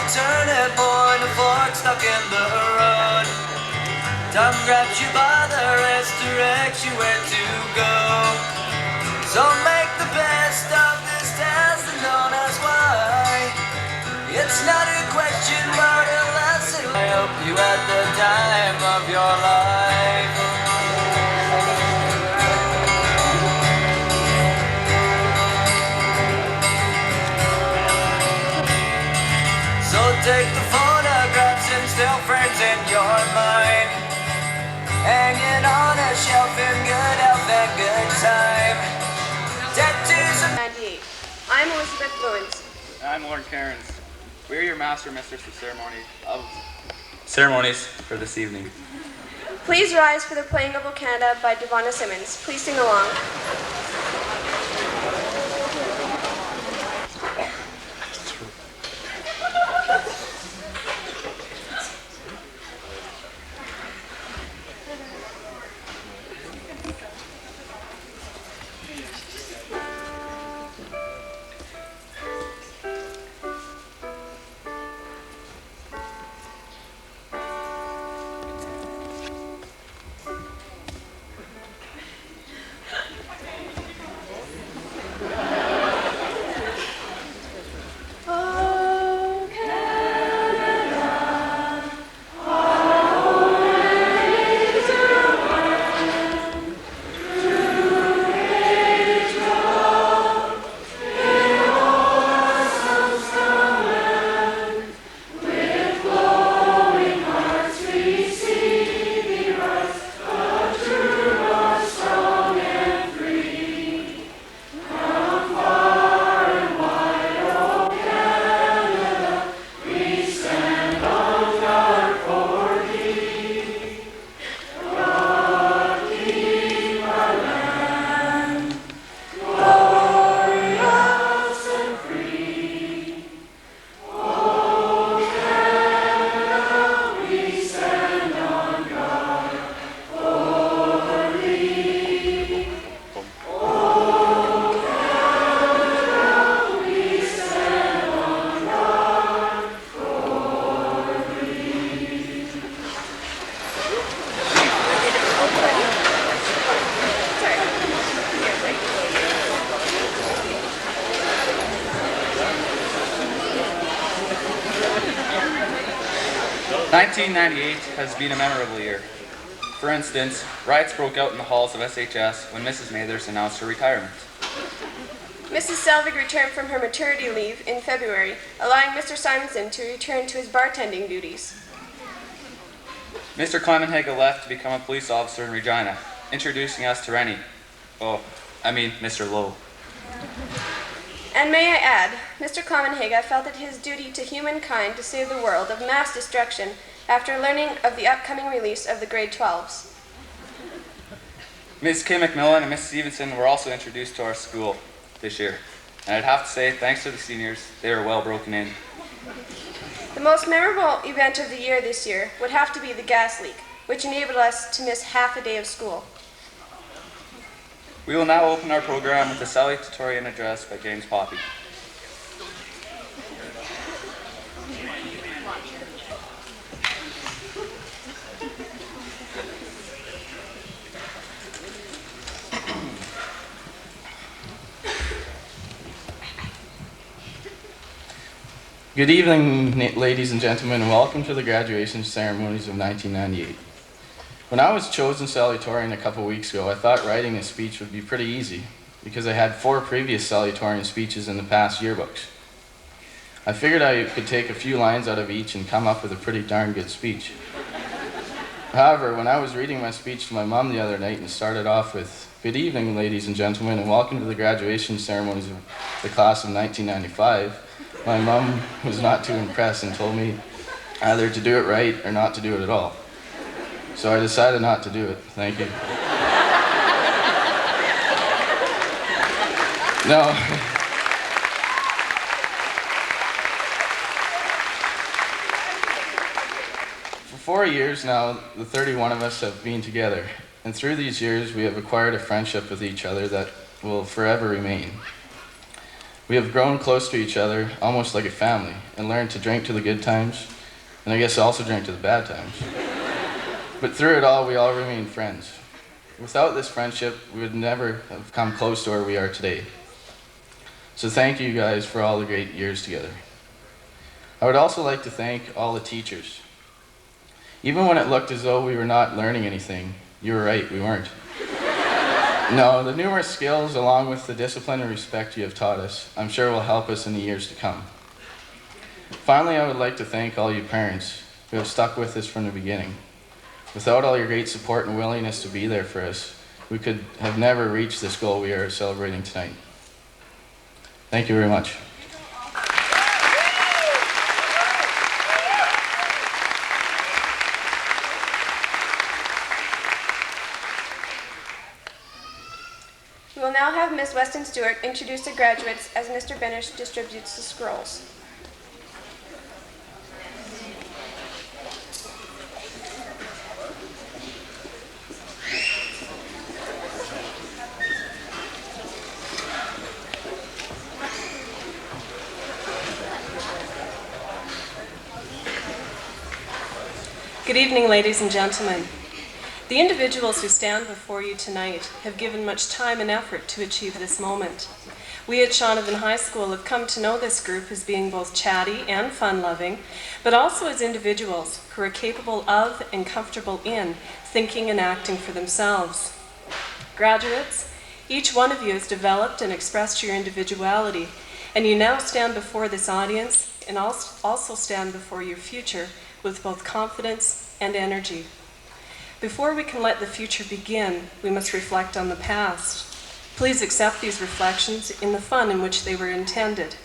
turning point, a fork stuck in the road. Time grabs you by the wrist, directs you where to go. So make the best of this test and don't ask why. It's not a question but a lesson. I hope you had the time of your life. So take the photographs and still frames in your mind, hanging on a shelf in good health and good time. Tattoos of 98. I'm Elizabeth Lewins. I'm Lauren Cairns. We are your master and mistress of ceremonies for this evening. Please rise for the playing of O Canada by Devonna Simmons. Please sing along. 1998 has been a memorable year. For instance, riots broke out in the halls of SHS when Mrs. Mathers announced her retirement. Mrs. Selvig returned from her maternity leave in February, allowing Mr. Simonson to return to his bartending duties. Mr. Clemenhaga left to become a police officer in Regina, introducing us to Rennie. Mr. Lowe. And may I add, Mr. Clemenhaga felt it his duty to humankind to save the world of mass destruction after learning of the upcoming release of the grade 12s. Ms. Kim McMillan and Ms. Stevenson were also introduced to our school this year. And I'd have to say, thanks to the seniors, they were well broken in. The most memorable event of the year this year would have to be the gas leak, which enabled us to miss half a day of school. We will now open our program with a salutatorian address by James Poppy. Good evening, ladies and gentlemen, and welcome to the graduation ceremonies of 1998. When I was chosen salutatorian a couple weeks ago, I thought writing a speech would be pretty easy because I had 4 previous salutatorian speeches in the past yearbooks. I figured I could take a few lines out of each and come up with a pretty darn good speech. However, when I was reading my speech to my mom the other night and started off with, "Good evening, ladies and gentlemen, and welcome to the graduation ceremonies of the class of 1995, my mom was not too impressed and told me either to do it right or not to do it at all. So I decided not to do it. Thank you. No. For 4 years now, the 31 of us have been together. And through these years, we have acquired a friendship with each other that will forever remain. We have grown close to each other, almost like a family, and learned to drink to the good times, and I guess also drink to the bad times. But through it all, we all remain friends. Without this friendship, we would never have come close to where we are today. So thank you guys for all the great years together. I would also like to thank all the teachers. Even when it looked as though we were not learning anything, you were right, we weren't. No, the numerous skills along with the discipline and respect you have taught us, I'm sure will help us in the years to come. Finally, I would like to thank all you parents who have stuck with us from the beginning. Without all your great support and willingness to be there for us, we could have never reached this goal we are celebrating tonight. Thank you very much. We will now have Ms. Weston Stewart introduce the graduates as Mr. Benish distributes the scrolls. Good evening, ladies and gentlemen. The individuals who stand before you tonight have given much time and effort to achieve this moment. We at Shaunavon High School have come to know this group as being both chatty and fun-loving, but also as individuals who are capable of and comfortable in thinking and acting for themselves. Graduates, each one of you has developed and expressed your individuality, and you now stand before this audience and also stand before your future with both confidence and energy. Before we can let the future begin, we must reflect on the past. Please accept these reflections in the fun in which they were intended.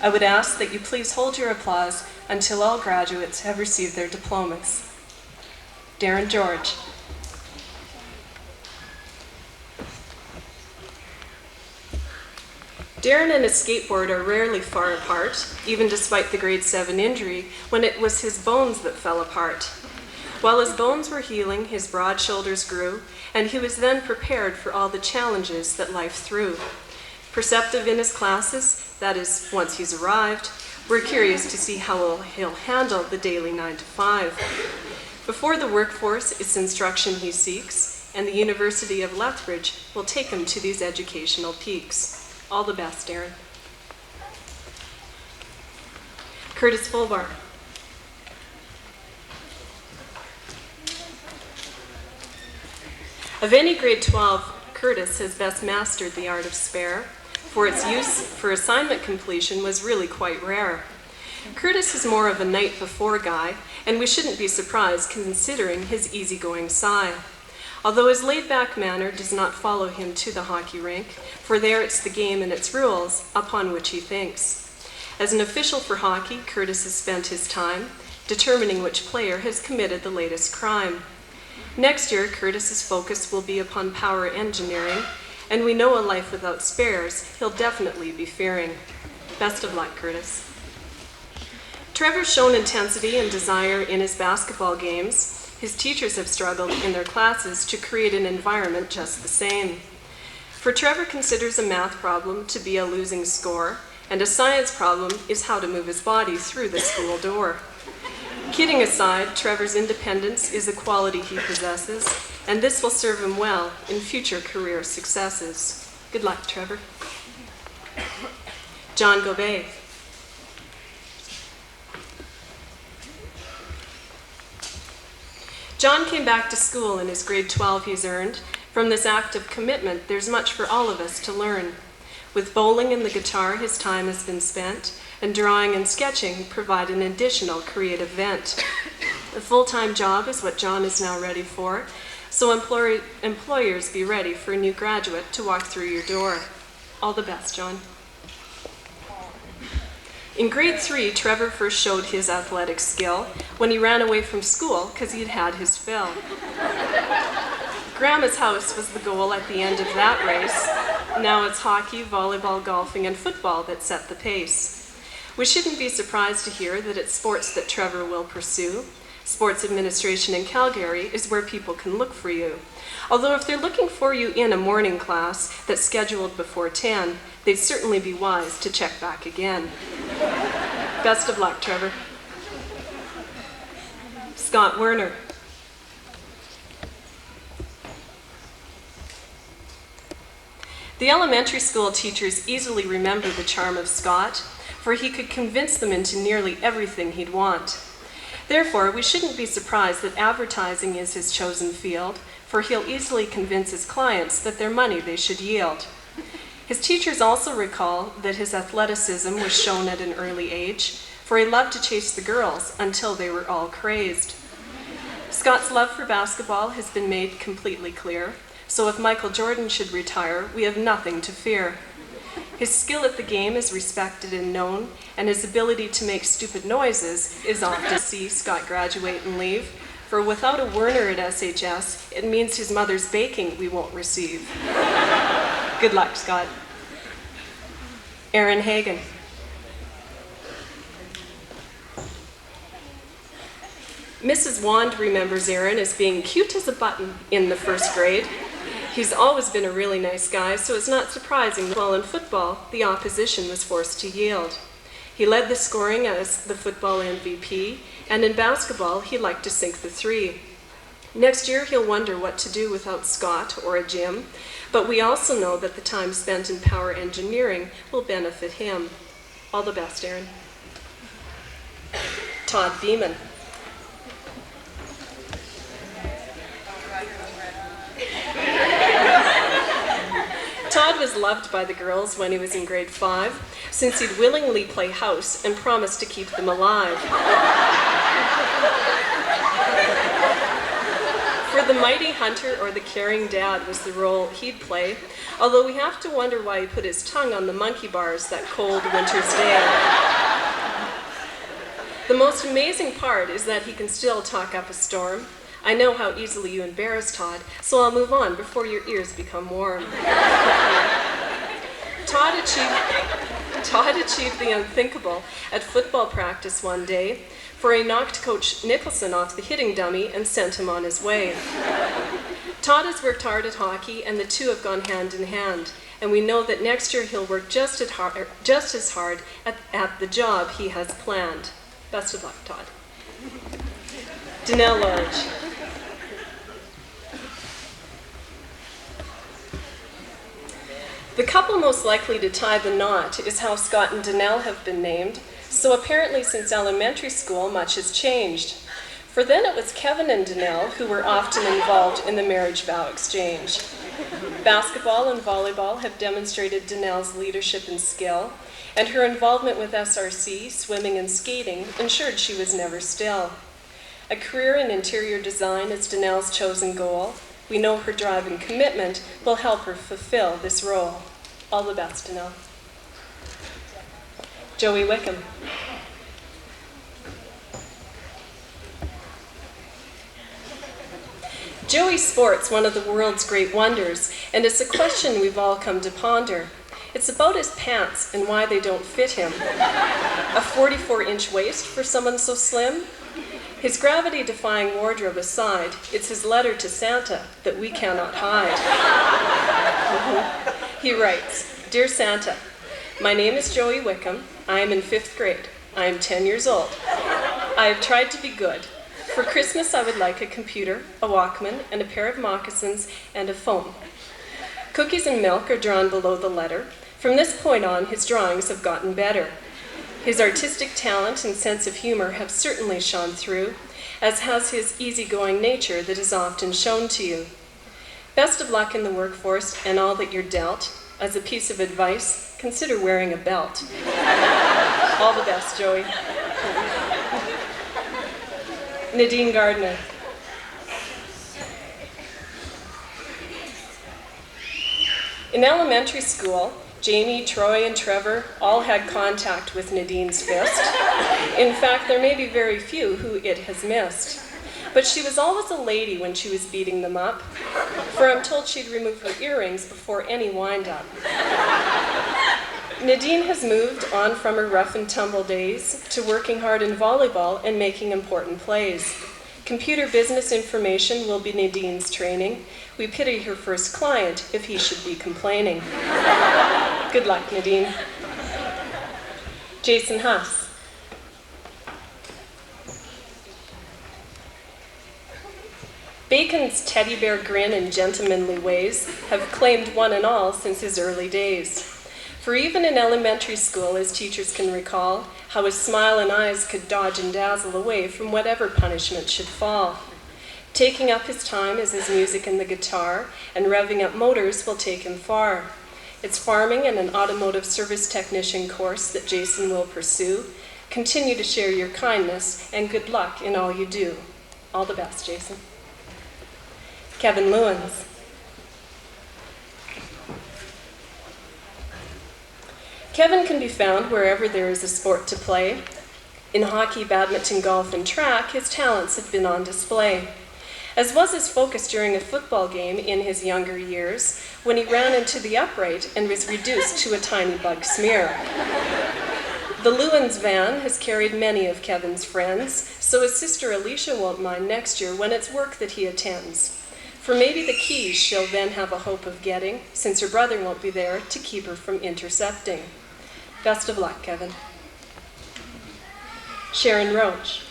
I would ask that you please hold your applause until all graduates have received their diplomas. Darren George. Darren and his skateboard are rarely far apart, even despite the grade 7 injury, when it was his bones that fell apart. While his bones were healing, his broad shoulders grew, and he was then prepared for all the challenges that life threw. Perceptive in his classes, that is, once he's arrived, we're curious to see how he'll handle the daily 9 to 5. Before the workforce, it's instruction he seeks, and the University of Lethbridge will take him to these educational peaks. All the best, Darren. Curtis Fulbar. Of any grade 12, Curtis has best mastered the art of spare, for its use for assignment completion was really quite rare. Curtis is more of a night before guy, and we shouldn't be surprised considering his easygoing side. Although his laid-back manner does not follow him to the hockey rink, for there it's the game and its rules upon which he thinks. As an official for hockey, Curtis has spent his time determining which player has committed the latest crime. Next year, Curtis's focus will be upon power engineering, and we know a life without spares he'll definitely be fearing. Best of luck, Curtis. Trevor's shown intensity and desire in his basketball games. His teachers have struggled in their classes to create an environment just the same. For Trevor considers a math problem to be a losing score, and a science problem is how to move his body through the school door. Kidding aside, Trevor's independence is a quality he possesses, and this will serve him well in future career successes. Good luck, Trevor. John Gobet. John came back to school in his grade 12 he's earned. From this act of commitment, there's much for all of us to learn. With bowling and the guitar, his time has been spent, and drawing and sketching provide an additional creative vent. A full-time job is what John is now ready for, so employers be ready for a new graduate to walk through your door. All the best, John. In grade 3, Trevor first showed his athletic skill when he ran away from school because he'd had his fill. Grandma's house was the goal at the end of that race. Now it's hockey, volleyball, golfing, and football that set the pace. We shouldn't be surprised to hear that it's sports that Trevor will pursue. Sports administration in Calgary is where people can look for you. Although if they're looking for you in a morning class that's scheduled before 10, they'd certainly be wise to check back again. Best of luck, Trevor. Scott Werner. The elementary school teachers easily remember the charm of Scott, for he could convince them into nearly everything he'd want. Therefore, we shouldn't be surprised that advertising is his chosen field, for he'll easily convince his clients that their money they should yield. His teachers also recall that his athleticism was shown at an early age, for he loved to chase the girls until they were all crazed. Scott's love for basketball has been made completely clear, so if Michael Jordan should retire, we have nothing to fear. His skill at the game is respected and known, and his ability to make stupid noises is often to see Scott graduate and leave, for without a Werner at SHS, it means his mother's baking we won't receive. Good luck, Scott. Aaron Hagan. Mrs. Wand remembers Aaron as being cute as a button in the first grade. He's always been a really nice guy, so it's not surprising that while in football, the opposition was forced to yield. He led the scoring as the football MVP, and in basketball, he liked to sink the three. Next year, he'll wonder what to do without Scott or a gym, but we also know that the time spent in power engineering will benefit him. All the best, Aaron. Todd Beeman. Todd was loved by the girls when he was in grade 5, since he'd willingly play house and promised to keep them alive. For the mighty hunter or the caring dad was the role he'd play, although we have to wonder why he put his tongue on the monkey bars that cold winter's day. The most amazing part is that he can still talk up a storm. I know how easily you embarrass Todd, so I'll move on before your ears become warm. Todd achieved the unthinkable at football practice one day, for he knocked Coach Nicholson off the hitting dummy and sent him on his way. Todd has worked hard at hockey, and the two have gone hand in hand, and we know that next year he'll work just as hard at the job he has planned. Best of luck, Todd. Danelle Lodge. The couple most likely to tie the knot is how Scott and Danelle have been named, so apparently since elementary school much has changed. For then it was Kevin and Danelle who were often involved in the marriage vow exchange. Basketball and volleyball have demonstrated Danelle's leadership and skill, and her involvement with SRC, swimming and skating, ensured she was never still. A career in interior design is Danelle's chosen goal. We know her drive and commitment will help her fulfill this role. All the best, Danelle. Joey Wickham. Joey sports one of the world's great wonders, and it's a question we've all come to ponder. It's about his pants and why they don't fit him. A 44-inch waist for someone so slim? His gravity-defying wardrobe aside, it's his letter to Santa that we cannot hide. He writes, "Dear Santa, my name is Joey Wickham. I am in 5th grade. I am 10 years old. I have tried to be good. For Christmas, I would like a computer, a Walkman, and a pair of moccasins and a phone. Cookies and milk are drawn below the letter. From this point on, his drawings have gotten better. His artistic talent and sense of humor have certainly shone through, as has his easygoing nature that is often shown to you. Best of luck in the workforce and all that you're dealt. As a piece of advice, consider wearing a belt." All the best, Joey. Nadine Gardner. In elementary school, Jamie, Troy, and Trevor all had contact with Nadine's fist. In fact, there may be very few who it has missed. But she was always a lady when she was beating them up, for I'm told she'd remove her earrings before any wind-up. Nadine has moved on from her rough and tumble days to working hard in volleyball and making important plays. Computer business information will be Nadine's training. We pity her first client if he should be complaining. Good luck, Nadine. Jason Huss. Bacon's teddy bear grin and gentlemanly ways have claimed one and all since his early days. For even in elementary school, his teachers can recall how his smile and eyes could dodge and dazzle away from whatever punishment should fall. Taking up his time is his music and the guitar, and revving up motors will take him far. It's farming and an automotive service technician course that Jason will pursue. Continue to share your kindness, and good luck in all you do. All the best, Jason. Kevin Lewins. Kevin can be found wherever there is a sport to play. In hockey, badminton, golf, and track, his talents have been on display. As was his focus during a football game in his younger years, when he ran into the upright and was reduced to a tiny bug smear. The Lewins van has carried many of Kevin's friends, so his sister Alicia won't mind next year when it's work that he attends. For maybe the keys she'll then have a hope of getting, since her brother won't be there to keep her from intercepting. Best of luck, Kevin. Sharon Roach.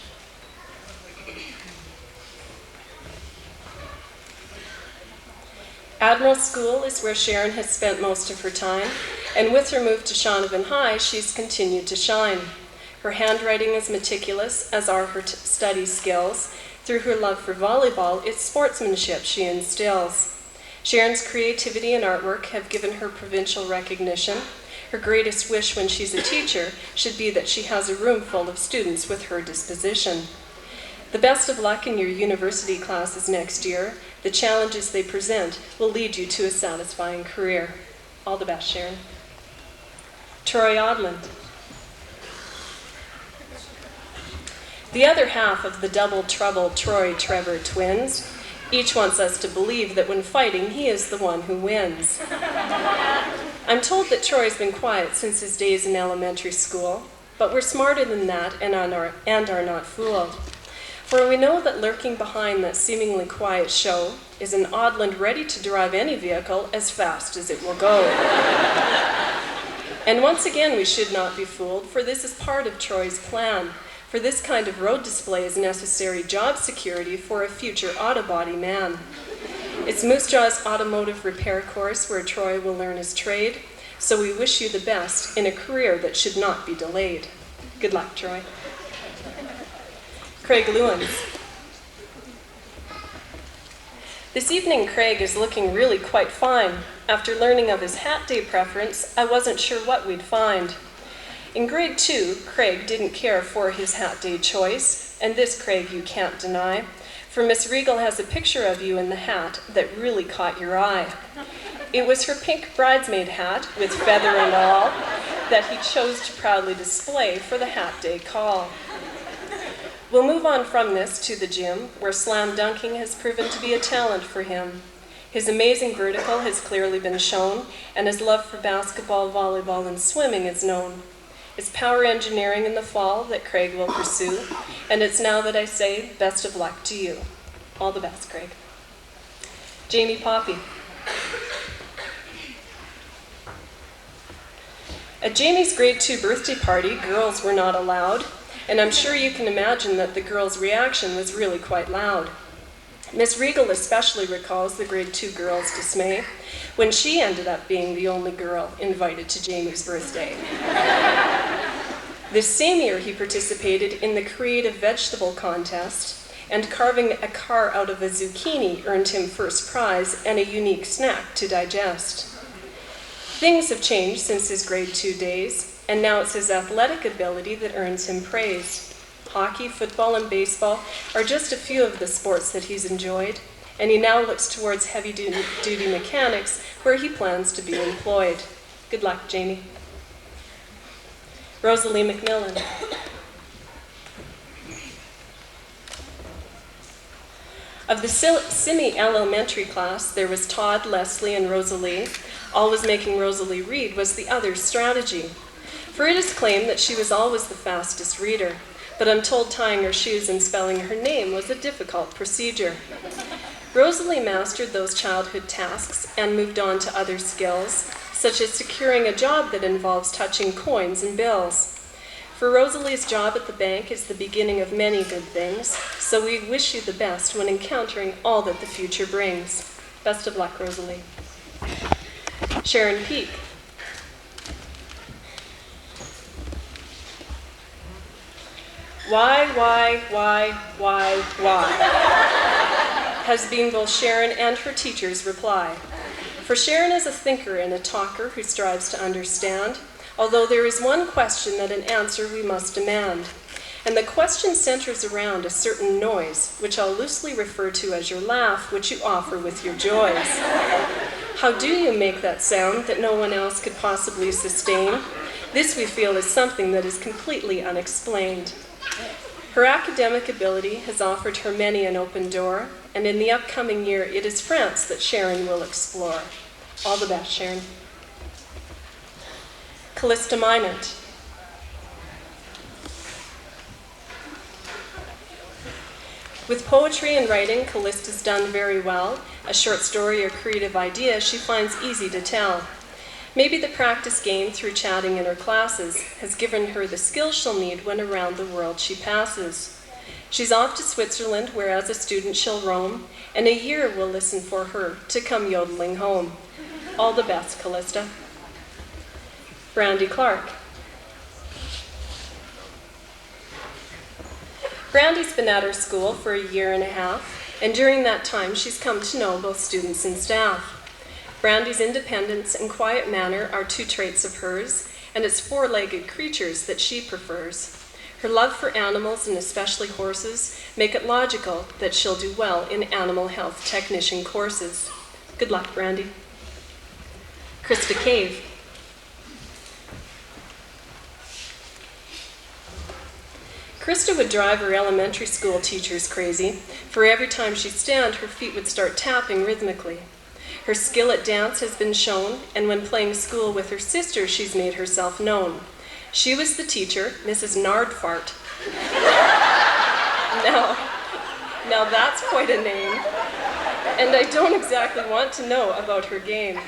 Admiral School is where Sharon has spent most of her time, and with her move to Shaunavon High, she's continued to shine. Her handwriting is meticulous, as are her study skills. Through her love for volleyball, it's sportsmanship she instills. Sharon's creativity and artwork have given her provincial recognition. Her greatest wish when she's a teacher should be that she has a room full of students with her disposition. The best of luck in your university classes next year. The challenges they present will lead you to a satisfying career. All the best, Sharon. Troy Odland. The other half of the double trouble Troy-Trevor twins. Each wants us to believe that when fighting, he is the one who wins. I'm told that Troy's been quiet since his days in elementary school, but we're smarter than that and are not fooled. For we know that lurking behind that seemingly quiet show is an Odland ready to drive any vehicle as fast as it will go. And once again, we should not be fooled, for this is part of Troy's plan. For this kind of road display is necessary job security for a future autobody man. It's Moose Jaw's automotive repair course where Troy will learn his trade, so we wish you the best in a career that should not be delayed. Good luck, Troy. Craig Lewins. This evening, Craig is looking really quite fine. After learning of his hat day preference, I wasn't sure what we'd find. In grade 2, Craig didn't care for his hat day choice, and this, Craig, you can't deny, for Miss Regal has a picture of you in the hat that really caught your eye. It was her pink bridesmaid hat, with feather and all, that he chose to proudly display for the hat day call. We'll move on from this to the gym, where slam dunking has proven to be a talent for him. His amazing vertical has clearly been shown, and his love for basketball, volleyball, and swimming is known. It's power engineering in the fall that Craig will pursue, and it's now that I say best of luck to you. All the best, Craig. Jamie Poppy. At Jamie's grade 2 birthday party, girls were not allowed, and I'm sure you can imagine that the girls' reaction was really quite loud. Miss Regal especially recalls the grade 2 girls' dismay when she ended up being the only girl invited to Jamie's birthday. This same year, he participated in the creative vegetable contest, and carving a car out of a zucchini earned him first prize and a unique snack to digest. Things have changed since his grade 2 days, and now it's his athletic ability that earns him praise. Hockey, football, and baseball are just a few of the sports that he's enjoyed, and he now looks towards heavy-duty mechanics where he plans to be employed. Good luck, Jamie. Rosalie McMillan. Of the Simi elementary class, there was Todd, Leslie, and Rosalie. Always making Rosalie read was the other's strategy. For it is claimed that she was always the fastest reader, but I'm told tying her shoes and spelling her name was a difficult procedure. Rosalie mastered those childhood tasks and moved on to other skills, such as securing a job that involves touching coins and bills. For Rosalie's job at the bank is the beginning of many good things, so we wish you the best when encountering all that the future brings. Best of luck, Rosalie. Sharon Peake. Why has been both Sharon and her teacher's reply. For Sharon is a thinker and a talker who strives to understand, although there is one question that an answer we must demand. And the question centers around a certain noise, which I'll loosely refer to as your laugh, which you offer with your joys. How do you make that sound that no one else could possibly sustain? This we feel is something that is completely unexplained. Her academic ability has offered her many an open door, and in the upcoming year, it is France that Sharon will explore. All the best, Sharon. Callista Minot. With poetry and writing, Callista's done very well. A short story or creative idea she finds easy to tell. Maybe the practice gained through chatting in her classes has given her the skills she'll need when around the world she passes. She's off to Switzerland, where as a student she'll roam, and a year will listen for her to come yodeling home. All the best, Callista. Brandy Clark. Brandy's been at her school for a year and a half, and during that time she's come to know both students and staff. Brandy's independence and quiet manner are two traits of hers, and it's four-legged creatures that she prefers. Her love for animals, and especially horses, make it logical that she'll do well in animal health technician courses. Good luck, Brandy. Krista Cave. Krista would drive her elementary school teachers crazy, for every time she'd stand, her feet would start tapping rhythmically. Her skill at dance has been shown, and when playing school with her sister, she's made herself known. She was the teacher, Mrs. Nardfart. Now that's quite a name, and I don't exactly want to know about her game.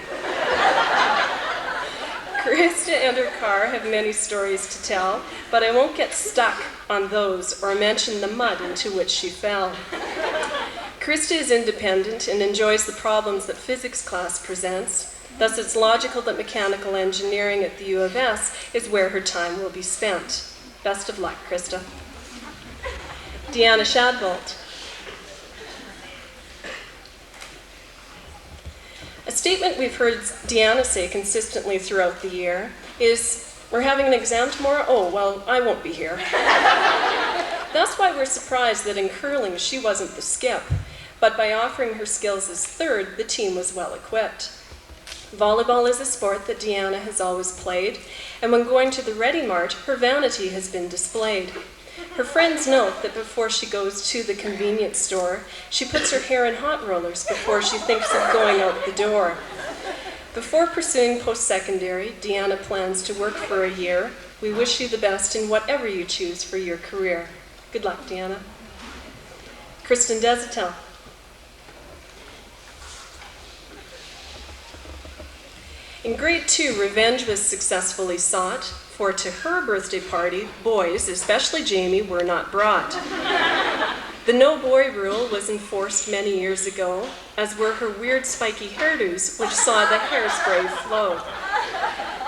Krista and her car have many stories to tell, but I won't get stuck on those or mention the mud into which she fell. Krista is independent and enjoys the problems that physics class presents. Thus, it's logical that mechanical engineering at the U of S is where her time will be spent. Best of luck, Krista. Deanna Shadbolt. A statement we've heard Deanna say consistently throughout the year is, "We're having an exam tomorrow? Oh, well, I won't be here." That's why we're surprised that in curling she wasn't the skip, but by offering her skills as third, the team was well equipped. Volleyball is a sport that Deanna has always played, and when going to the Ready Mart, her vanity has been displayed. Her friends note that before she goes to the convenience store, she puts her hair in hot rollers before she thinks of going out the door. Before pursuing post-secondary, Deanna plans to work for a year. We wish you the best in whatever you choose for your career. Good luck, Deanna. Kristen Desatel. In grade 2, revenge was successfully sought, for to her birthday party, boys, especially Jamie, were not brought. The no boy rule was enforced many years ago, as were her weird spiky hairdos, which saw the hairspray flow.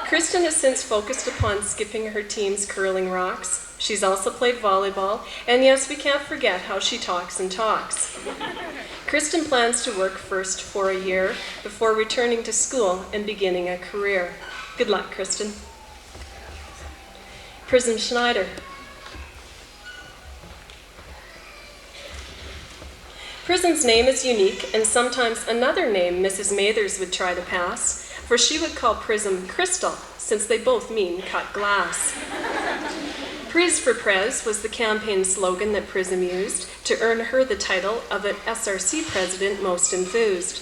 Kristen has since focused upon skipping her team's curling rocks. She's also played volleyball, and yes, we can't forget how she talks and talks. Kristen plans to work first for a year before returning to school and beginning a career. Good luck, Kristen. Prism Schneider. Prism's name is unique, and sometimes another name Mrs. Mathers would try to pass, for she would call Prism Crystal, since they both mean cut glass. Prise for Prez was the campaign slogan that Prism used to earn her the title of an SRC president most enthused.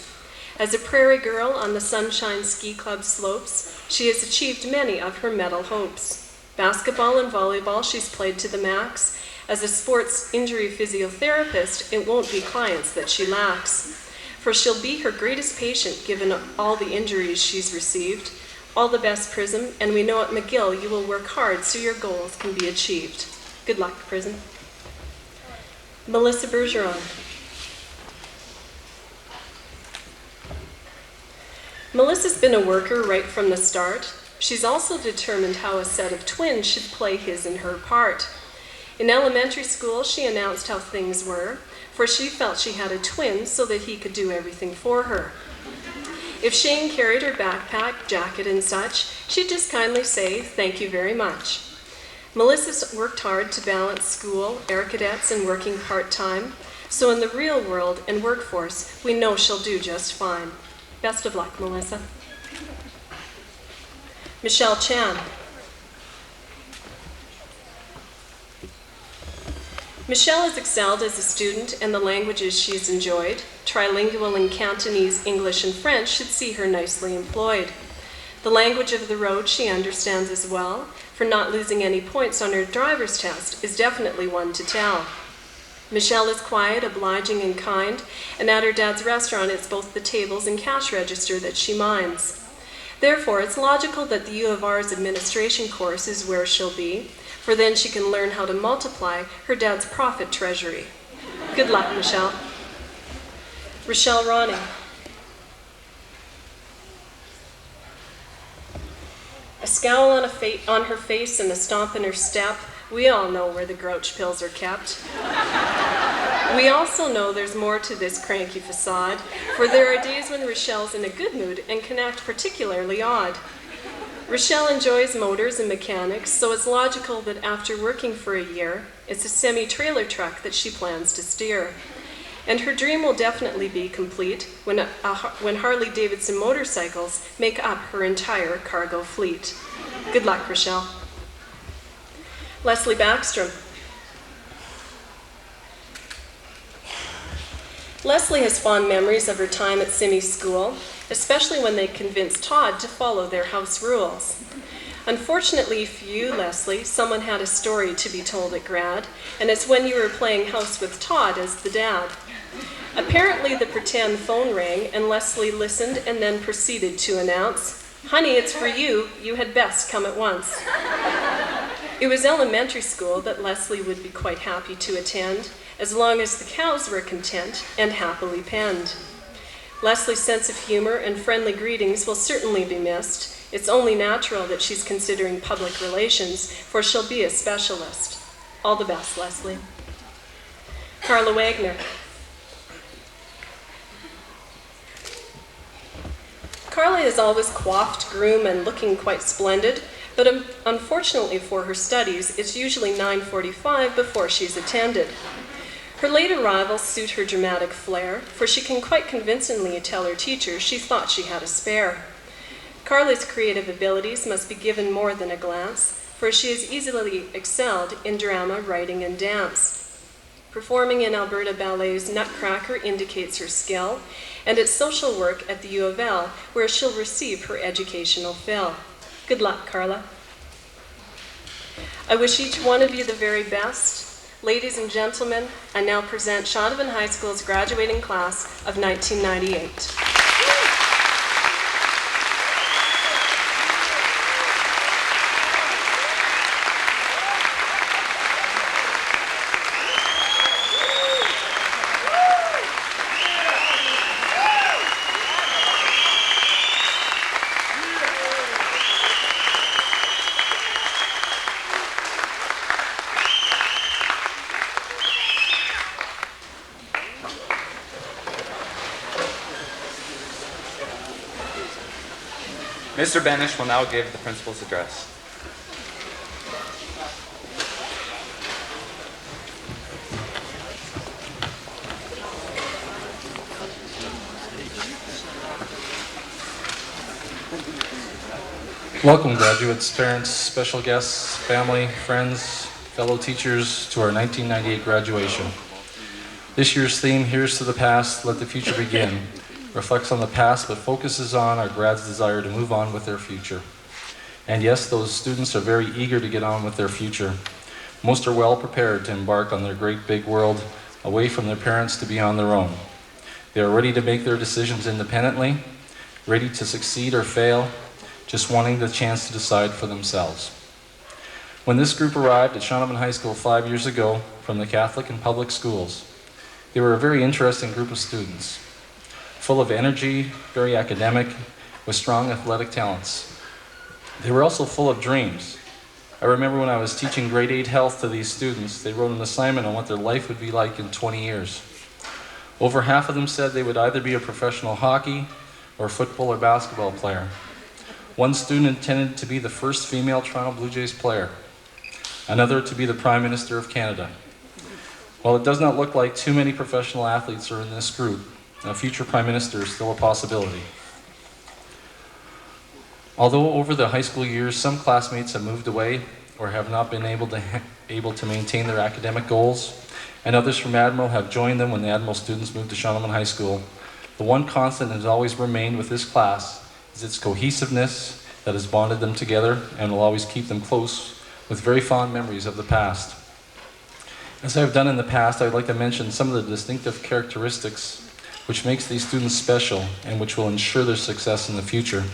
As a prairie girl on the Sunshine Ski Club slopes, she has achieved many of her medal hopes. Basketball and volleyball she's played to the max, As a sports injury physiotherapist, it won't be clients that she lacks, for she'll be her greatest patient given all the injuries she's received. All the best, Prism, and we know at McGill you will work hard so your goals can be achieved. Good luck, Prism. Melissa Bergeron. Melissa's been a worker right from the start. She's also determined how a set of twins should play his and her part. In elementary school, she announced how things were, for she felt she had a twin so that he could do everything for her. If Shane carried her backpack, jacket, and such, she'd just kindly say, "Thank you very much." Melissa's worked hard to balance school, air cadets, and working part-time, so in the real world and workforce, we know she'll do just fine. Best of luck, Melissa. Michelle Chan. Michelle has excelled as a student, and the languages she's enjoyed, trilingual in Cantonese, English, and French, should see her nicely employed. The language of the road she understands as well, for not losing any points on her driver's test is definitely one to tell. Michelle is quiet, obliging, and kind, and at her dad's restaurant it's both the tables and cash register that she minds. Therefore, it's logical that the U of R's administration course is where she'll be, for then she can learn how to multiply her dad's profit treasury. Good luck, Michelle. Rochelle Ronning. A scowl on her face and a stomp in her step, we all know where the grouch pills are kept. We also know there's more to this cranky facade, for there are days when Rochelle's in a good mood and can act particularly odd. Rochelle enjoys motors and mechanics, so it's logical that after working for a year, it's a semi-trailer truck that she plans to steer. And her dream will definitely be complete when Harley-Davidson motorcycles make up her entire cargo fleet. Good luck, Rochelle. Leslie Backstrom. Leslie has fond memories of her time at Simi School, especially when they convinced Todd to follow their house rules. Unfortunately for you, Leslie, someone had a story to be told at grad, and it's when you were playing house with Todd as the dad. Apparently the pretend phone rang and Leslie listened and then proceeded to announce, "Honey, it's for you. You had best come at once." It was elementary school that Leslie would be quite happy to attend, as long as the cows were content and happily penned. Leslie's sense of humor and friendly greetings will certainly be missed. It's only natural that she's considering public relations, for she'll be a specialist. All the best, Leslie. Carla Wagner. Carla is always coiffed, groomed, and looking quite splendid, but unfortunately for her studies, it's usually 9:45 before she's attended. Her late arrivals suit her dramatic flair, for she can quite convincingly tell her teacher she thought she had a spare. Carla's creative abilities must be given more than a glance, for she has easily excelled in drama, writing, and dance. Performing in Alberta Ballet's Nutcracker indicates her skill, and it's social work at the U of L where she'll receive her educational fill. Good luck, Carla. I wish each one of you the very best. Ladies and gentlemen, I now present Shaunavon High School's graduating class of 1998. Mr. Benish will now give the principal's address. Welcome, graduates, parents, special guests, family, friends, fellow teachers, to our 1998 graduation. This year's theme, "Here's to the Past, Let the Future Begin," reflects on the past but focuses on our grads' desire to move on with their future. And yes, those students are very eager to get on with their future. Most are well prepared to embark on their great big world away from their parents to be on their own. They are ready to make their decisions independently, ready to succeed or fail, just wanting the chance to decide for themselves. When this group arrived at Shaunavon High School 5 years ago from the Catholic and public schools, they were a very interesting group of students, full of energy, very academic, with strong athletic talents. They were also full of dreams. I remember when I was teaching grade 8 health to these students, they wrote an assignment on what their life would be like in 20 years. Over half of them said they would either be a professional hockey or football or basketball player. One student intended to be the first female Toronto Blue Jays player, another to be the Prime Minister of Canada. While it does not look like too many professional athletes are in this group, a future Prime Minister is still a possibility. Although over the high school years some classmates have moved away or have not been able to maintain their academic goals, and others from Admiral have joined them when the Admiral students moved to Shaunavon High School, the one constant that has always remained with this class is its cohesiveness that has bonded them together and will always keep them close with very fond memories of the past. As I've done in the past, I would like to mention some of the distinctive characteristics which makes these students special and which will ensure their success in the future.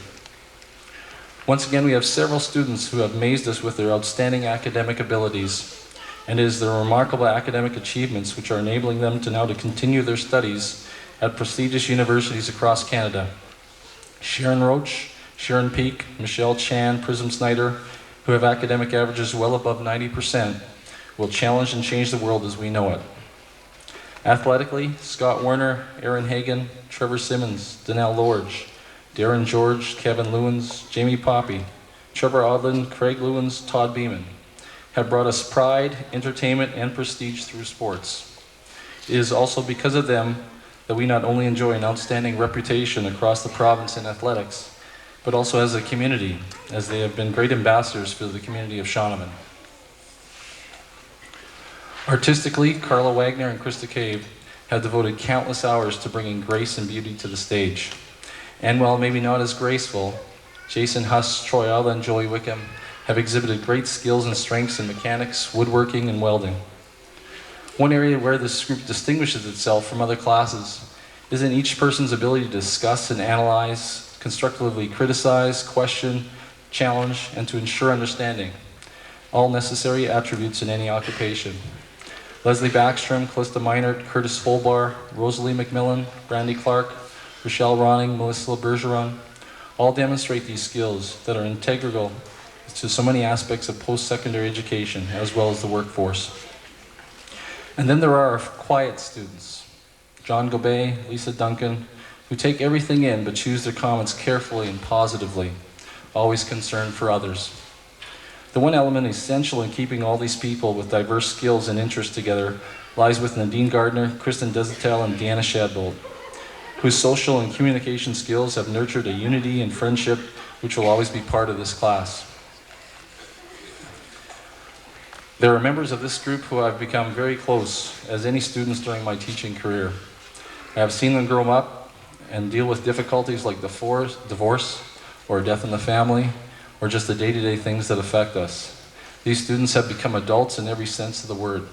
Once again, we have several students who have amazed us with their outstanding academic abilities, and it is their remarkable academic achievements which are enabling them to now continue their studies at prestigious universities across Canada. Sharon Roach, Sharon Peake, Michelle Chan, Prism Snyder, who have academic averages well above 90%, will challenge and change the world as we know it. Athletically, Scott Werner, Aaron Hagan, Trevor Simmons, Danelle Lorge, Darren George, Kevin Lewins, Jamie Poppy, Trevor Odlin, Craig Lewins, Todd Beeman have brought us pride, entertainment, and prestige through sports. It is also because of them that we not only enjoy an outstanding reputation across the province in athletics, but also as a community, as they have been great ambassadors for the community of Shaunavon. Artistically, Carla Wagner and Krista Cave have devoted countless hours to bringing grace and beauty to the stage. And while maybe not as graceful, Jason Huss, Troy Alla, and Joey Wickham have exhibited great skills and strengths in mechanics, woodworking, and welding. One area where this group distinguishes itself from other classes is in each person's ability to discuss and analyze, constructively criticize, question, challenge, and to ensure understanding, all necessary attributes in any occupation. Leslie Backstrom, Calista Meinert, Curtis Folbar, Rosalie McMillan, Brandy Clark, Rochelle Ronning, Melissa Bergeron, all demonstrate these skills that are integral to so many aspects of post-secondary education as well as the workforce. And then there are our quiet students, John Gobet, Lisa Duncan, who take everything in but choose their comments carefully and positively, always concerned for others. The one element essential in keeping all these people with diverse skills and interests together lies with Nadine Gardner, Kristen Desatel, and Deanna Shadbolt, whose social and communication skills have nurtured a unity and friendship which will always be part of this class. There are members of this group who I've become very close as any students during my teaching career. I have seen them grow up and deal with difficulties like divorce or death in the family or just the day-to-day things that affect us. These students have become adults in every sense of the word.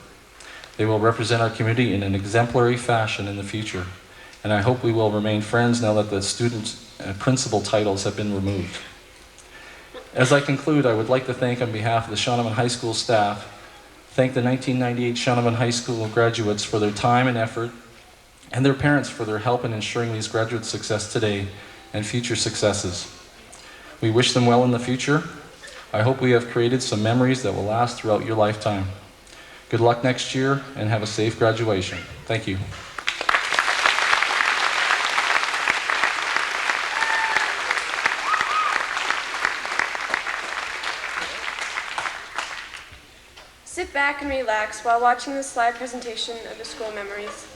They will represent our community in an exemplary fashion in the future, and I hope we will remain friends now that the student and principal titles have been removed. As I conclude, I would like to thank on behalf of the Shaunavon High School staff, thank the 1998 Shaunavon High School graduates for their time and effort, and their parents for their help in ensuring these graduates' success today and future successes. We wish them well in the future. I hope we have created some memories that will last throughout your lifetime. Good luck next year and have a safe graduation. Thank you. Sit back and relax while watching this slide presentation of the school memories.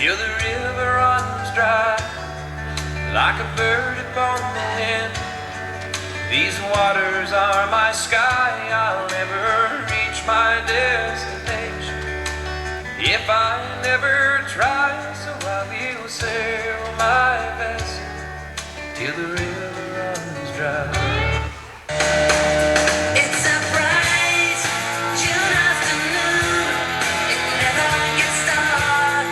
till the river runs dry. Like a bird upon the wind, these waters are my sky. I'll never reach my destination if I never try. So I will sail my vessel till the river runs dry. It's a bright June afternoon. It never gets dark.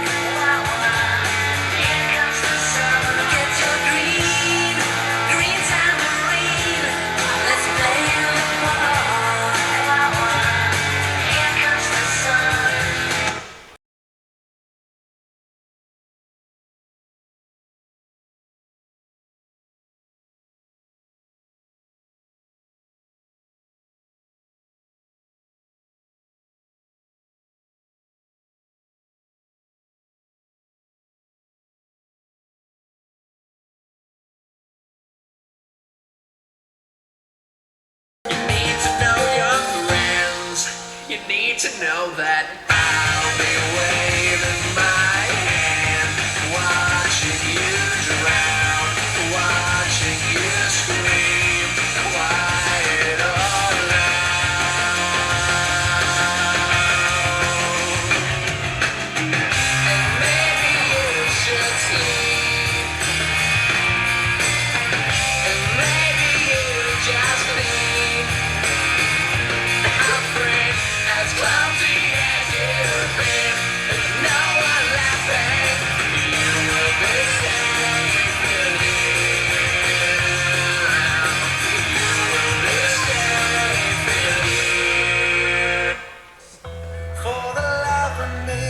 Here comes the sun. Get your green tambourine. Let's play in the park. Here comes the sun. You need to know that I'll be waving my hand, watching you drown, watching you scream, quiet all alone. And maybe you should sleep, and maybe you just leave. As clumsy as you've been, there's no one laughing. You will be safe with you. You will be safe with you. For the life of me,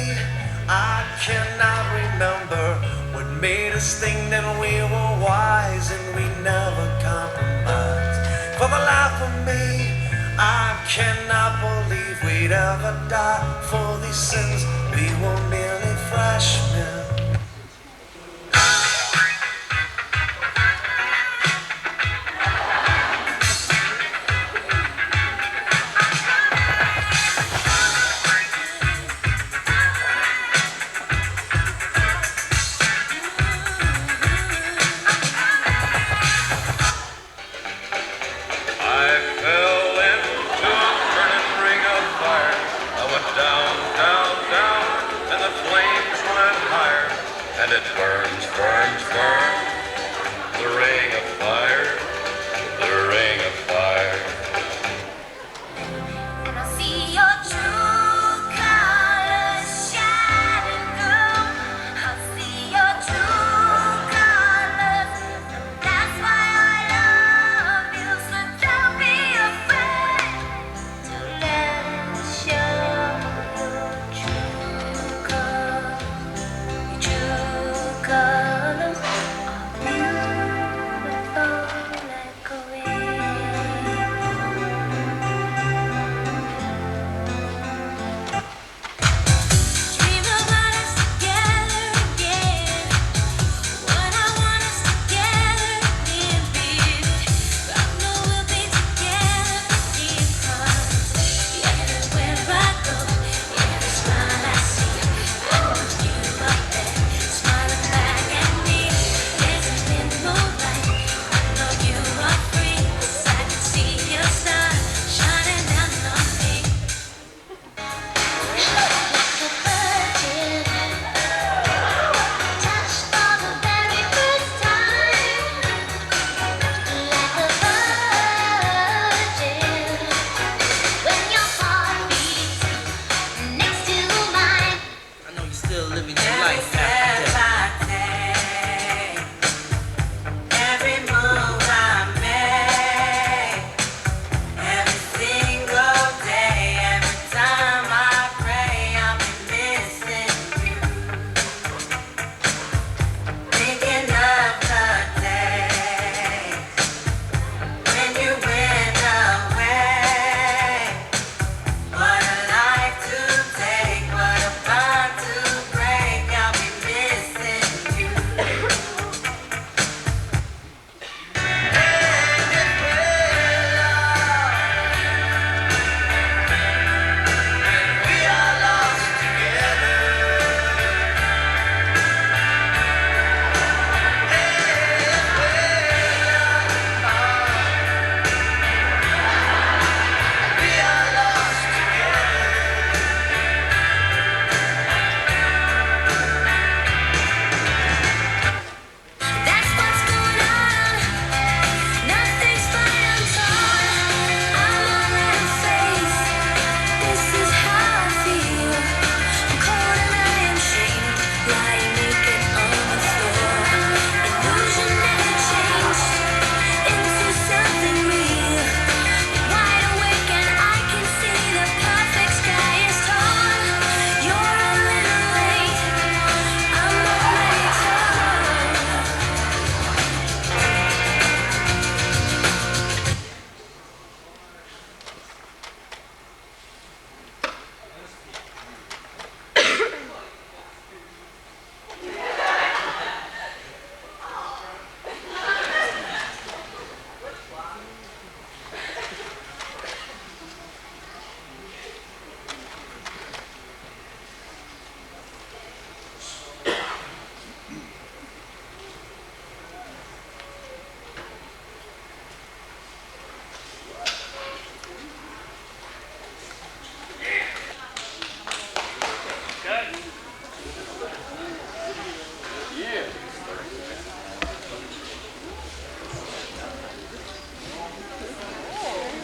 I cannot remember what made us think that we were wise and we never compromised. For the life of me, I cannot believe we'd ever die for these sins. We were merely freshmen. Down, down, down, and the flames went higher.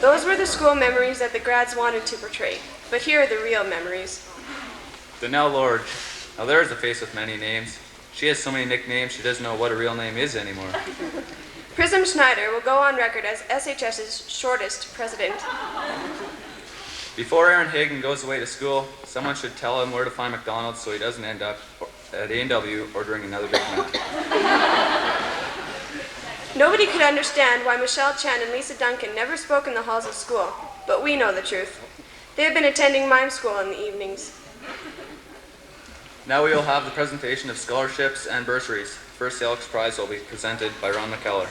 Those were the school memories that the grads wanted to portray, but here are the real memories. Donnell Lord. Now there is a face with many names. She has so many nicknames she doesn't know what a real name is anymore. Prism Schneider will go on record as SHS's shortest president. Before Aaron Hagen goes away to school, someone should tell him where to find McDonald's so he doesn't end up at A&W ordering another Big Mac. Nobody could understand why Michelle Chan and Lisa Duncan never spoke in the halls of school, but we know the truth. They have been attending mime school in the evenings. Now we will have the presentation of scholarships and bursaries. First Elks Prize will be presented by Ron McKellar.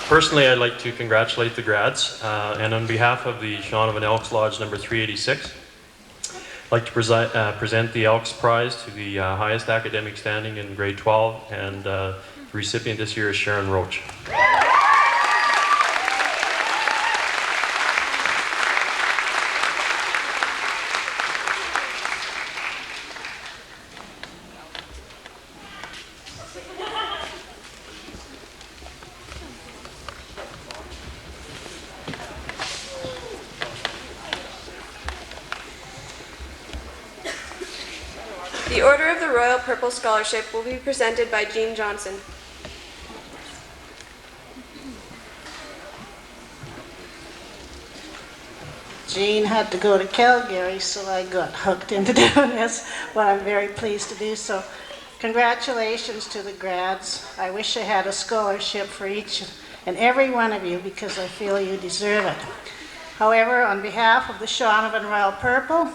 Personally, I'd like to congratulate the grads, and on behalf of the Shaunavon Elks Lodge number 386, I'd like to present the Elks Prize to the highest academic standing in grade 12, and the recipient this year is Sharon Roach. The Order of the Royal Purple Scholarship will be presented by Jean Johnson. Jean had to go to Calgary, so I got hooked into doing this, but I'm very pleased to do so. Congratulations to the grads. I wish I had a scholarship for each and every one of you because I feel you deserve it. However, on behalf of the Shaunavon Royal Purple,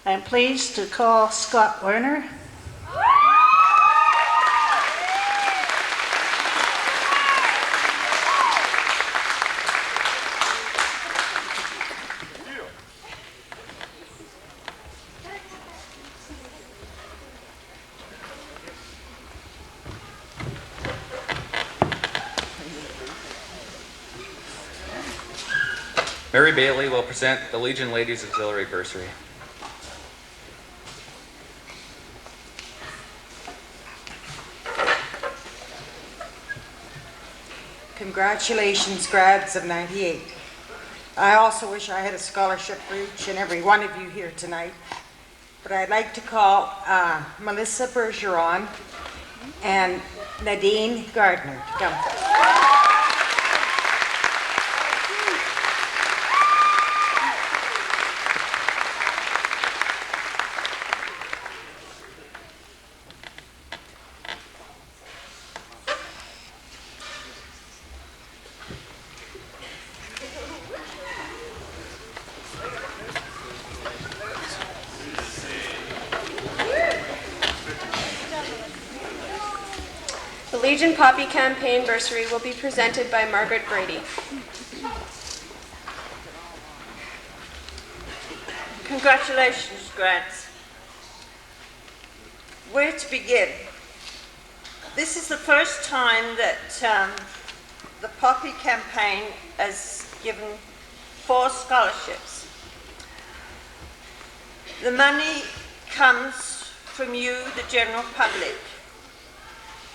I am pleased to call Scott Werner. Mary Bailey will present the Legion Ladies Auxiliary Bursary. Congratulations, grads of 98. I also wish I had a scholarship for each and every one of you here tonight. But I'd like to call Melissa Bergeron and Nadine Gardner to come. The Legion Poppy Campaign Bursary will be presented by Margaret Brady. Congratulations, grads. Where to begin? This is the first time that the Poppy Campaign has given 4 scholarships. The money comes from you, the general public,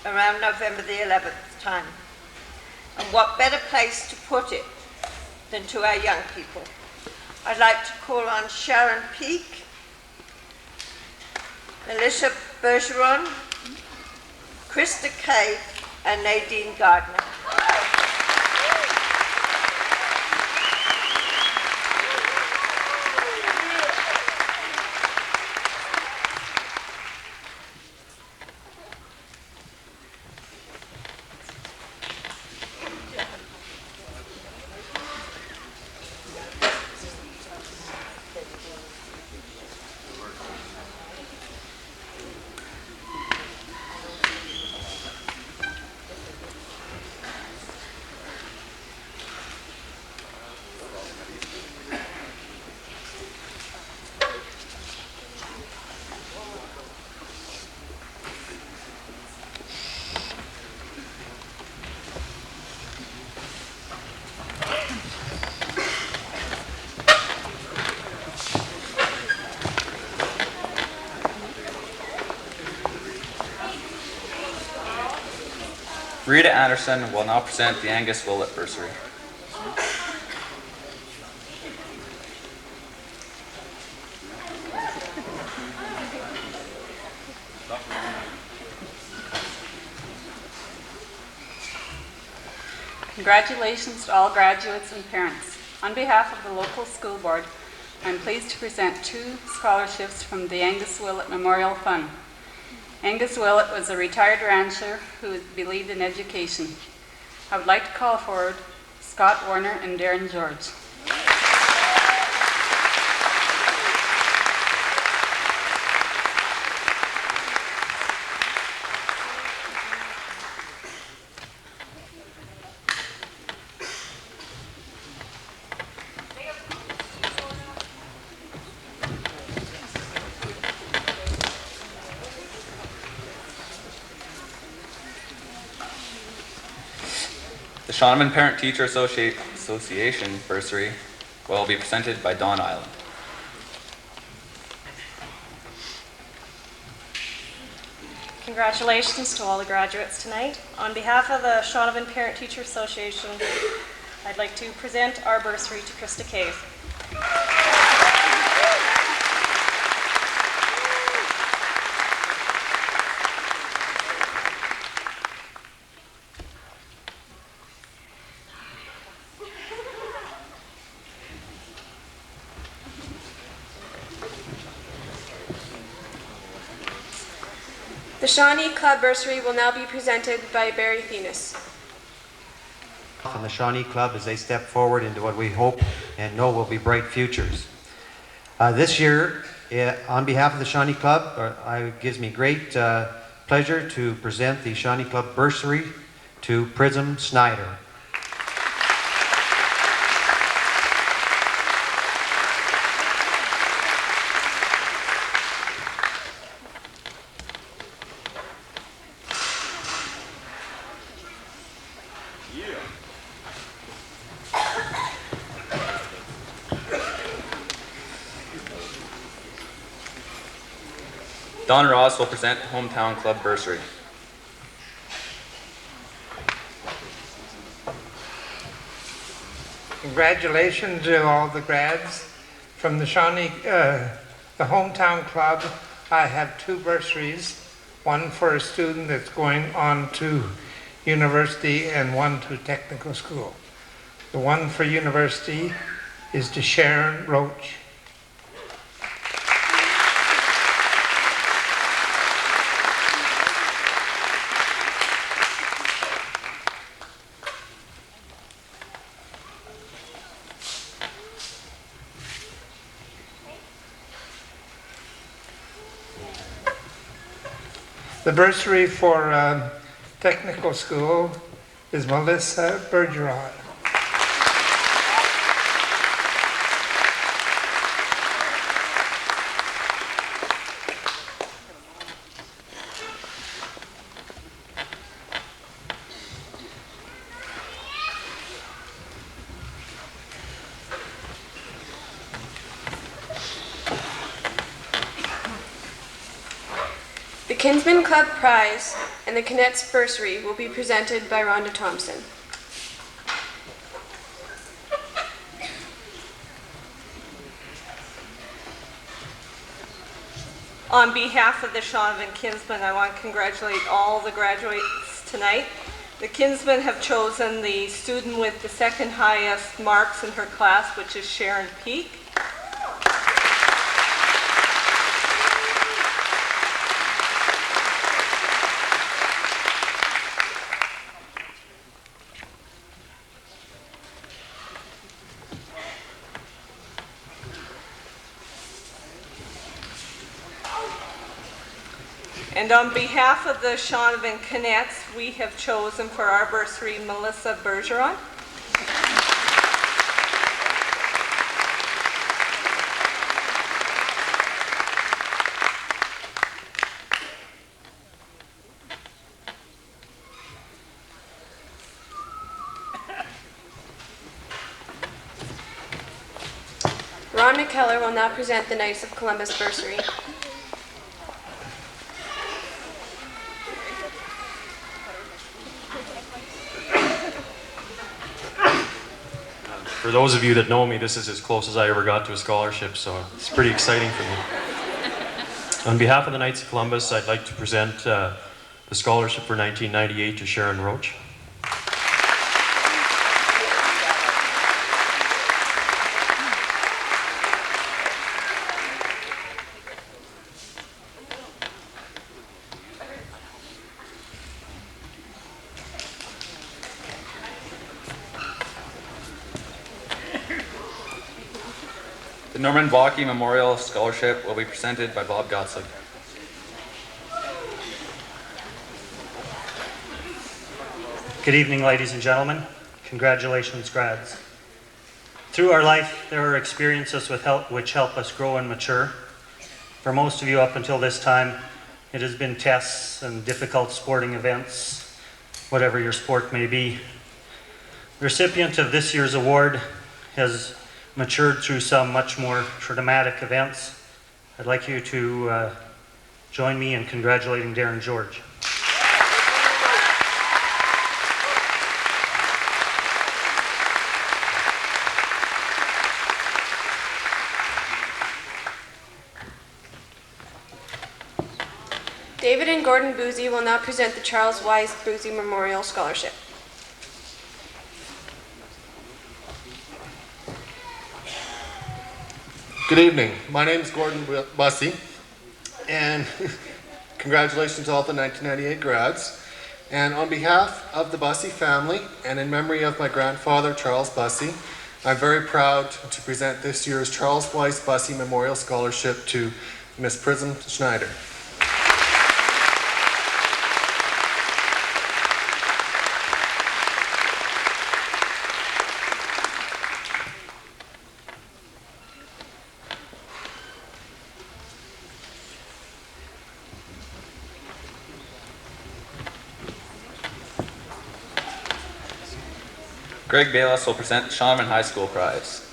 around November the 11th time. And what better place to put it than to our young people? I'd like to call on Sharon Peake, Melissa Bergeron, Krista Kay, and Nadine Gardner. Rita Anderson will now present the Angus Willett Bursary. Congratulations to all graduates and parents. On behalf of the local school board, I'm pleased to present 2 scholarships from the Angus Willett Memorial Fund. Angus Willett was a retired rancher who believed in education. I would like to call forward Scott Warner and Darren George. The Shaunavon Parent-Teacher Association Bursary will be presented by Dawn Island. Congratulations to all the graduates tonight. On behalf of the Shaunavon Parent-Teacher Association, I'd like to present our bursary to Krista Cave. The Shawnee Club Bursary will now be presented by Barry Thenis. And the Shawnee Club as they step forward into what we hope and know will be bright futures. This year, on behalf of the Shawnee Club, it gives me great pleasure to present the Shawnee Club Bursary to Prism Snyder. Don Ross will present Hometown Club Bursary. Congratulations to all the grads from the Shawnee, the Hometown Club. I have 2 bursaries, one for a student that's going on to university and one to technical school. The one for university is to Sharon Roach. The bursary for technical school is Melissa Bergeron. The Kinsman Club Prize and the Cadets Bursary will be presented by Rhonda Thompson. On behalf of the Shaunavon Kinsmen, I want to congratulate all the graduates tonight. The Kinsmen have chosen the student with the 2nd highest marks in her class, which is Sharon Peak. And on behalf of the Shaunavon Cadets, we have chosen for our bursary Melissa Bergeron. Ron McKellar will now present the Knights of Columbus Bursary. For those of you that know me, this is as close as I ever got to a scholarship, so it's pretty exciting for me. On behalf of the Knights of Columbus, I'd like to present the scholarship for 1998 to Sharon Roach. The Norman Bakke Memorial Scholarship will be presented by Bob Gottslig. Good evening, ladies and gentlemen. Congratulations, grads. Through our life, there are experiences which help us grow and mature. For most of you up until this time, it has been tests and difficult sporting events, whatever your sport may be. The recipient of this year's award has matured through some much more traumatic events. I'd like you to join me in congratulating Darren George. David and Gordon Boozy will now present the Charles Wise Boozy Memorial Scholarship. Good evening. My name is Gordon Bussey, and congratulations to all the 1998 grads. And on behalf of the Bussey family, and in memory of my grandfather, Charles Bussey, I'm very proud to present this year's Charles Weiss Bussey Memorial Scholarship to Miss Prism Schneider. Greg Bayless will present the Shaunavon High School Prize.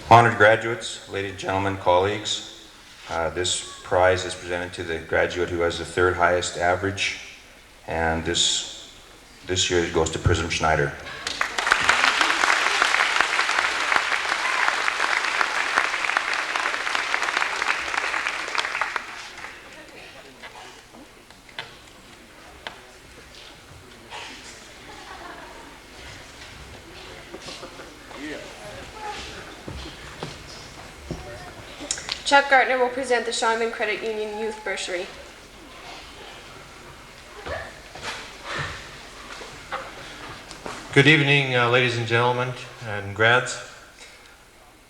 Honored graduates, ladies and gentlemen, colleagues, this prize is presented to the graduate who has the third highest average, and this year it goes to Prism Schneider. Chuck Gartner will present the Shaunavon Credit Union Youth Bursary. Good evening, ladies and gentlemen and grads.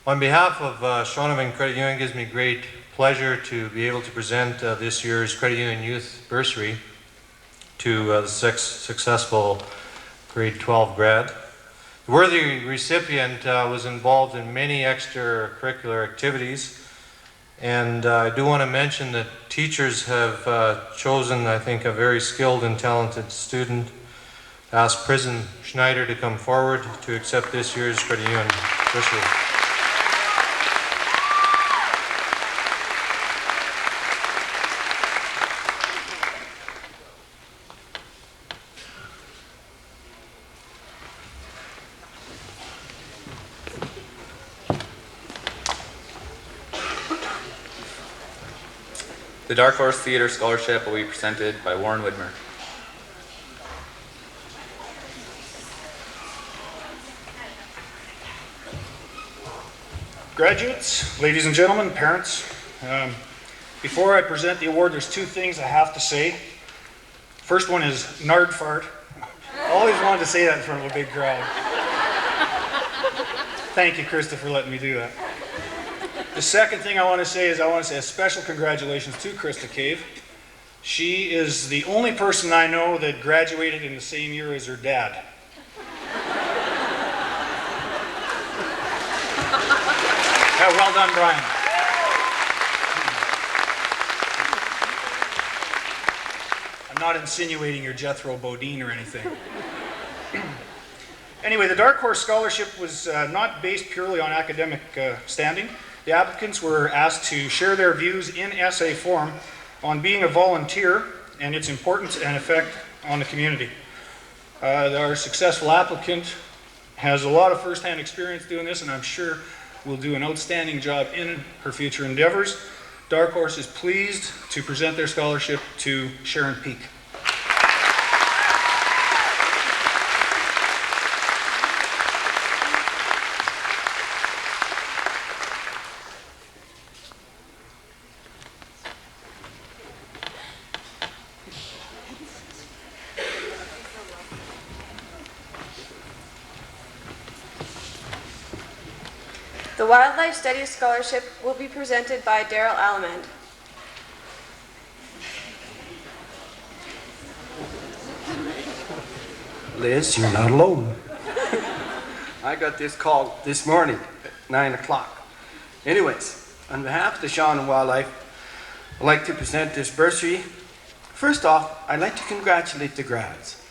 On behalf of Shaunavon Credit Union, it gives me great pleasure to be able to present this year's Credit Union Youth Bursary to the successful grade 12 grad. The worthy recipient was involved in many extracurricular activities, and I do want to mention that teachers have chosen, I think, a very skilled and talented student. Ask Prism Schneider to come forward to accept this year's Credit Union Bursary. The Dark Horse Theatre Scholarship will be presented by Warren Widmer. Graduates, ladies and gentlemen, parents, before I present the award, there's two things I have to say. First one is nard fart. I always wanted to say that in front of a big crowd. Thank you, Krista, for letting me do that. The second thing I want to say is I want to say a special congratulations to Krista Cave. She is the only person I know that graduated in the same year as her dad. Yeah, well done, Brian. I'm not insinuating you're Jethro Bodine or anything. Anyway, the Dark Horse Scholarship was not based purely on academic standing. The applicants were asked to share their views in essay form on being a volunteer and its importance and effect on the community. Our successful applicant has a lot of first-hand experience doing this, and I'm sure will do an outstanding job in her future endeavors. Dark Horse is pleased to present their scholarship to Sharon Peak. The Wildlife Studies Scholarship will be presented by Daryl Alamand. Liz, you're not alone. I got this call this morning at 9 o'clock. Anyways, on behalf of the Shaunavon Wildlife, I'd like to present this bursary. First off, I'd like to congratulate the grads.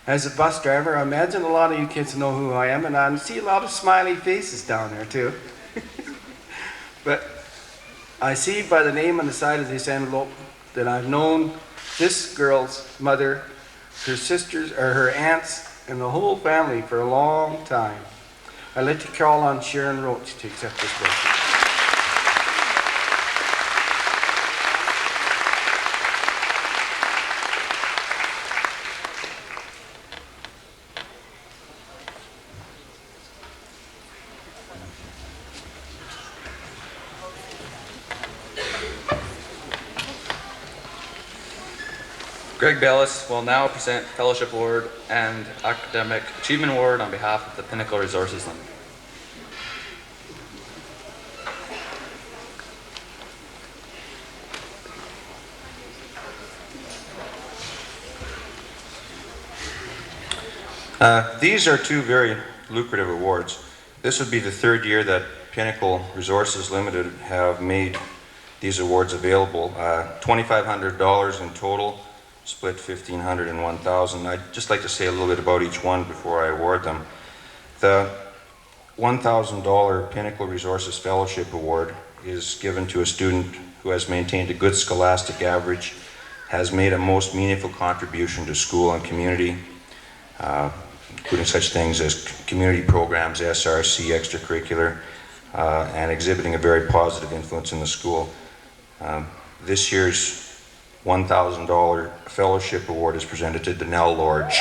As a bus driver, I imagine a lot of you kids know who I am, and I see a lot of smiley faces down there too. But I see by the name on the side of this envelope that I've known this girl's mother, her sisters, or her aunts, and the whole family for a long time. I'd like to call on Sharon Roach to accept this bursary. Greg Bellis will now present Fellowship Award and Academic Achievement Award on behalf of the Pinnacle Resources Limited. These are two very lucrative awards. This would be the third year that Pinnacle Resources Limited have made these awards available. $2,500 in total, split $1,500 and $1,000. I'd just like to say a little bit about each one before I award them. The $1,000 Pinnacle Resources Fellowship Award is given to a student who has maintained a good scholastic average, has made a most meaningful contribution to school and community, including such things as community programs, SRC, extracurricular, and exhibiting a very positive influence in the school. This year's $1,000 Fellowship Award is presented to Donnell Lorge.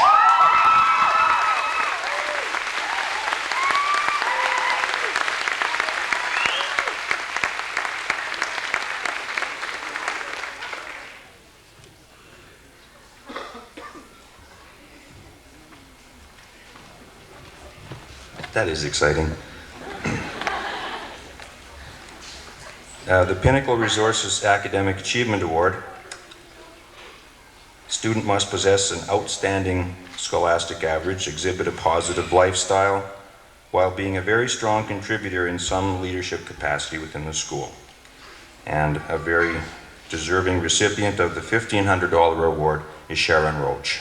That is exciting. The Pinnacle Resources Academic Achievement Award. Student must possess an outstanding scholastic average, exhibit a positive lifestyle, while being a very strong contributor in some leadership capacity within the school. And a very deserving recipient of the $1,500 award is Sharon Roach.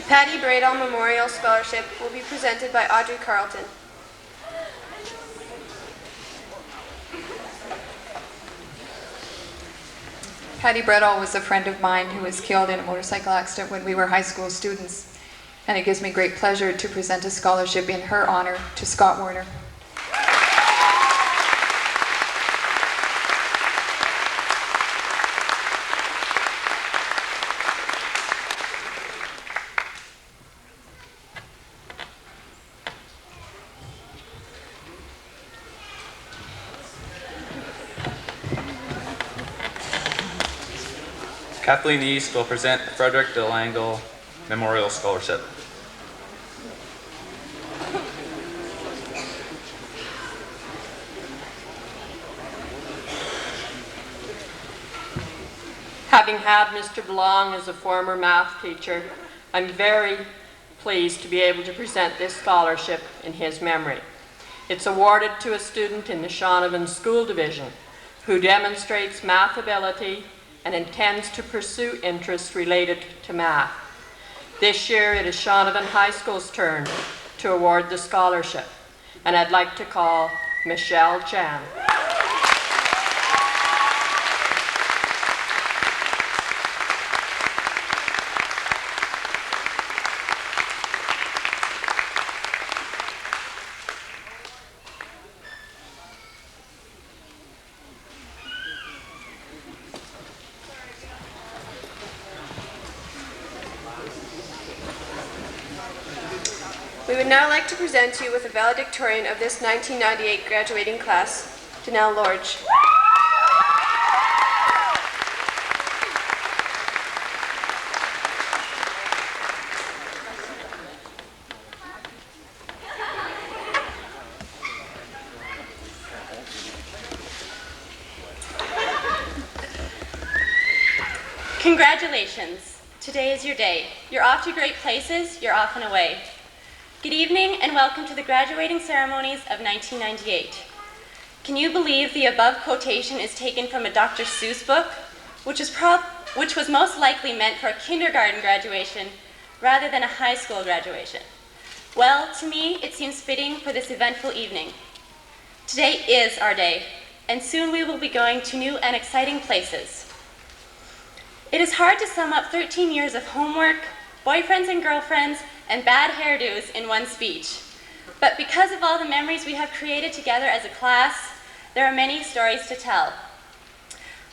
Patty Bradall Memorial Scholarship will be presented by Audrey Carlton. Patty Bradall was a friend of mine who was killed in a motorcycle accident when we were high school students, and it gives me great pleasure to present a scholarship in her honor to Scott Warner. Kathleen East will present the Frederick DeLangle Memorial Scholarship. Having had Mr. DeLong as a former math teacher, I'm very pleased to be able to present this scholarship in his memory. It's awarded to a student in the Shaunavon School Division who demonstrates math ability and intends to pursue interests related to math. This year it is Shaunavon High School's turn to award the scholarship, and I'd like to call Michelle Chan. We would now like to present you with a valedictorian of this 1998 graduating class, Danelle Lorge. Congratulations. Today is your day. You're off to great places, you're off and away. Good evening and welcome to the graduating ceremonies of 1998. Can you believe the above quotation is taken from a Dr. Seuss book, which was most likely meant for a kindergarten graduation rather than a high school graduation? Well, to me, it seems fitting for this eventful evening. Today is our day, and soon we will be going to new and exciting places. It is hard to sum up 13 years of homework, boyfriends and girlfriends, and bad hairdos in one speech. But because of all the memories we have created together as a class, there are many stories to tell.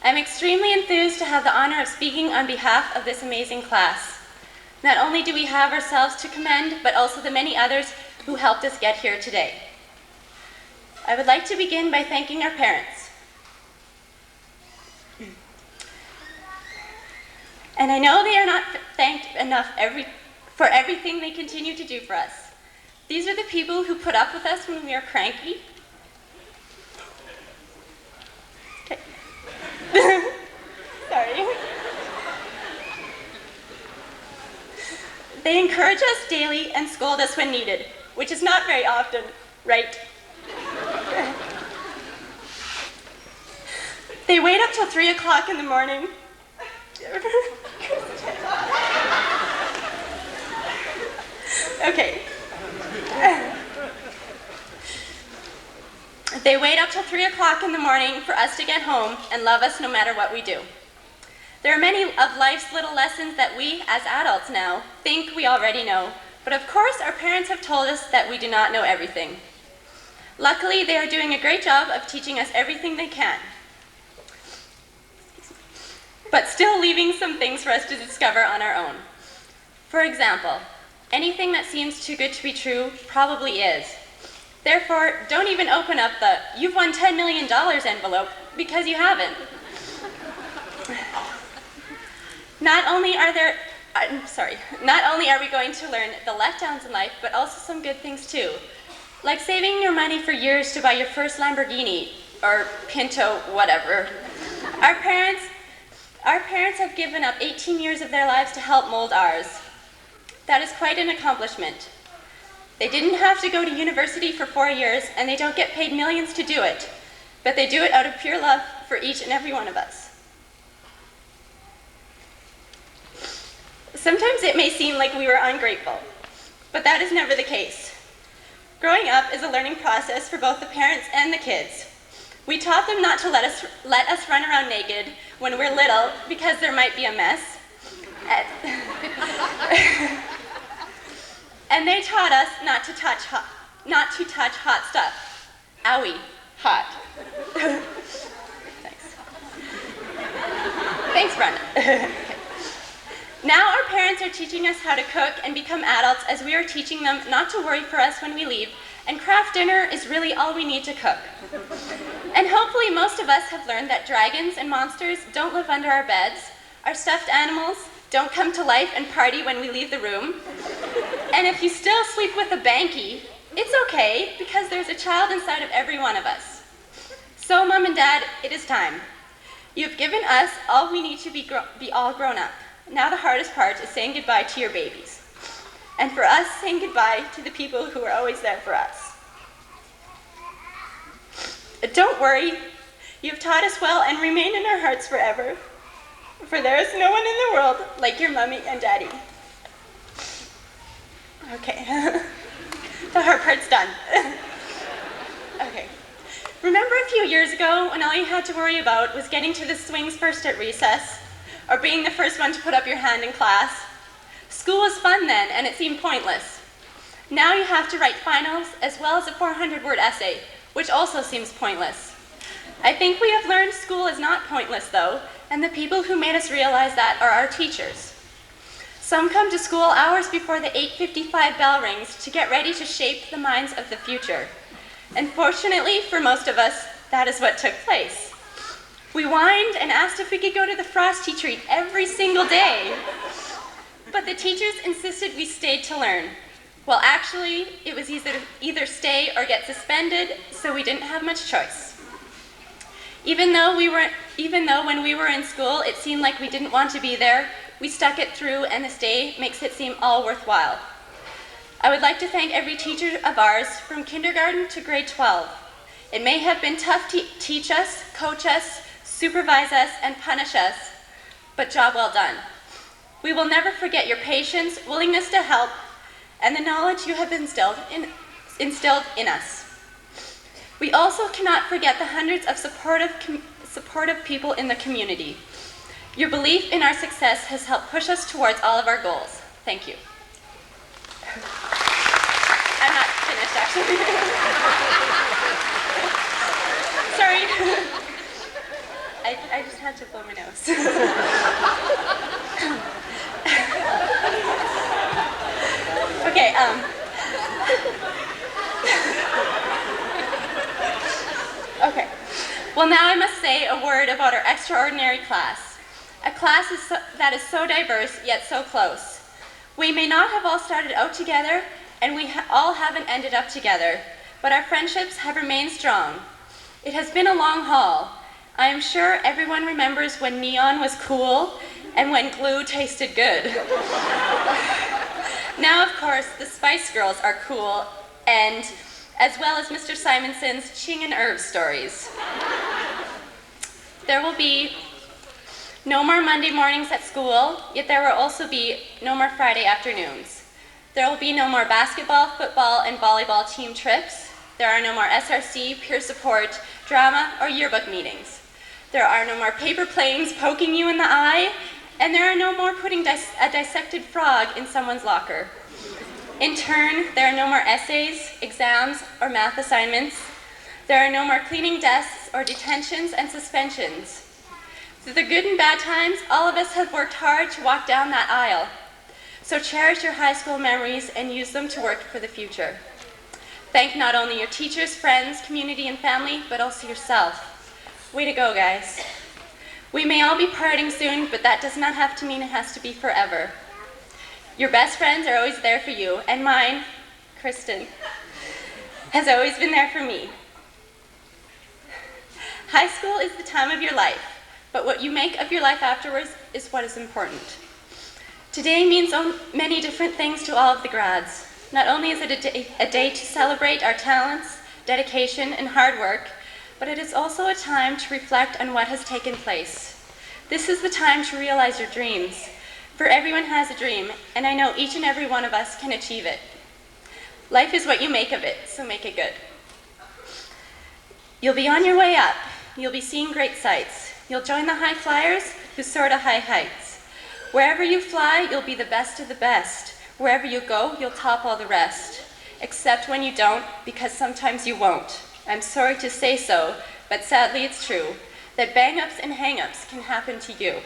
I'm extremely enthused to have the honor of speaking on behalf of this amazing class. Not only do we have ourselves to commend, but also the many others who helped us get here today. I would like to begin by thanking our parents. And I know they are not thanked enough for everything they continue to do for us. These are the people who put up with us when we are cranky. Okay. Sorry. They encourage us daily and scold us when needed, which is not very often, right? They wait up till 3 o'clock in the morning. Okay. They wait up till 3 o'clock in the morning for us to get home and love us no matter what we do. There are many of life's little lessons that we, as adults now, think we already know, but of course our parents have told us that we do not know everything. Luckily, they are doing a great job of teaching us everything they can, but still leaving some things for us to discover on our own. For example, anything that seems too good to be true probably is. Therefore, don't even open up the "you've won $10 million" envelope, because you haven't. Not only are we going to learn the letdowns in life, but also some good things too. Like saving your money for years to buy your first Lamborghini, or Pinto, whatever. Our parents have given up 18 years of their lives to help mold ours. That is quite an accomplishment. They didn't have to go to university for 4 years, and they don't get paid millions to do it, but they do it out of pure love for each and every one of us. Sometimes it may seem like we were ungrateful, but that is never the case. Growing up is a learning process for both the parents and the kids. We taught them not to let us run around naked when we're little because there might be a mess. And they taught us not to touch hot stuff. Owie, hot. Thanks, Brenda. Now our parents are teaching us how to cook and become adults as we are teaching them not to worry for us when we leave, and craft dinner is really all we need to cook. And hopefully most of us have learned that dragons and monsters don't live under our beds, our stuffed animals don't come to life and party when we leave the room, and if you still sleep with a banky, it's okay, because there's a child inside of every one of us. So, Mom and Dad, it is time. You've given us all we need to be all grown up. Now the hardest part is saying goodbye to your babies. and for us saying goodbye to the people who are always there for us. Don't worry, you have taught us well and remain in our hearts forever, for there is no one in the world like your mommy and daddy. Okay, the hard part's done. Okay. Remember a few years ago when all you had to worry about was getting to the swings first at recess, or being the first one to put up your hand in class? School was fun then, and it seemed pointless. Now you have to write finals as well as a 400-word essay, which also seems pointless. I think we have learned school is not pointless though, and the people who made us realize that are our teachers. Some come to school hours before the 8:55 bell rings to get ready to shape the minds of the future. And fortunately, for most of us, that is what took place. We whined and asked if we could go to the Frosty treat every single day. But the teachers insisted we stayed to learn. Well, actually, it was either stay or get suspended, so we didn't have much choice. Even though when we were in school, it seemed like we didn't want to be there, we stuck it through, and this day makes it seem all worthwhile. I would like to thank every teacher of ours from kindergarten to grade 12. It may have been tough to teach us, coach us, supervise us, and punish us, but job well done. We will never forget your patience, willingness to help, and the knowledge you have instilled in us. We also cannot forget the hundreds of supportive people in the community. Your belief in our success has helped push us towards all of our goals. Thank you. I'm not finished, actually. Sorry. I just had to blow my nose. Okay, okay. Well, now I must say a word about our extraordinary class. A class that is so diverse, yet so close. We may not have all started out together, and we all haven't ended up together, but our friendships have remained strong. It has been a long haul. I am sure everyone remembers when neon was cool and when glue tasted good. Now, of course, the Spice Girls are cool, and as well as Mr. Simonson's Ching and Herb stories. There will be no more Monday mornings at school, yet there will also be no more Friday afternoons. There will be no more basketball, football, and volleyball team trips. There are no more SRC, peer support, drama, or yearbook meetings. There are no more paper planes poking you in the eye, and there are no more putting a dissected frog in someone's locker. In turn, there are no more essays, exams, or math assignments. There are no more cleaning desks or detentions and suspensions. Through the good and bad times, all of us have worked hard to walk down that aisle. So cherish your high school memories and use them to work for the future. Thank not only your teachers, friends, community, and family, but also yourself. Way to go, guys. We may all be parting soon, but that does not have to mean it has to be forever. Your best friends are always there for you, and mine, Kristen, has always been there for me. High school is the time of your life, but what you make of your life afterwards is what is important. Today means many different things to all of the grads. Not only is it a day to celebrate our talents, dedication, and hard work, but it is also a time to reflect on what has taken place. This is the time to realize your dreams, for everyone has a dream, and I know each and every one of us can achieve it. Life is what you make of it, so make it good. You'll be on your way up. You'll be seeing great sights. You'll join the high flyers who soar to high heights. Wherever you fly, you'll be the best of the best. Wherever you go, you'll top all the rest. Except when you don't, because sometimes you won't. I'm sorry to say so, but sadly it's true, that bang-ups and hang-ups can happen to you.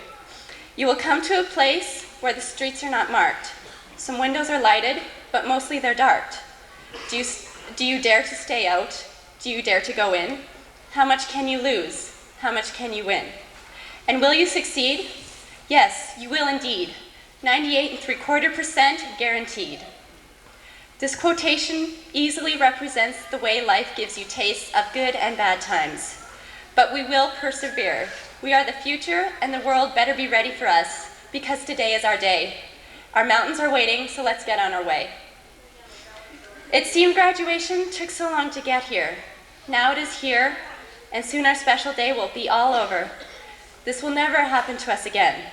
You will come to a place where the streets are not marked. Some windows are lighted, but mostly they're dark. Do you dare to stay out? Do you dare to go in? How much can you lose? How much can you win? And will you succeed? Yes, you will indeed. 98.75% guaranteed. This quotation easily represents the way life gives you tastes of good and bad times. But we will persevere. We are the future, and the world better be ready for us, because today is our day. Our mountains are waiting, so let's get on our way. It seemed graduation took so long to get here. Now it is here, and soon our special day will be all over. This will never happen to us again.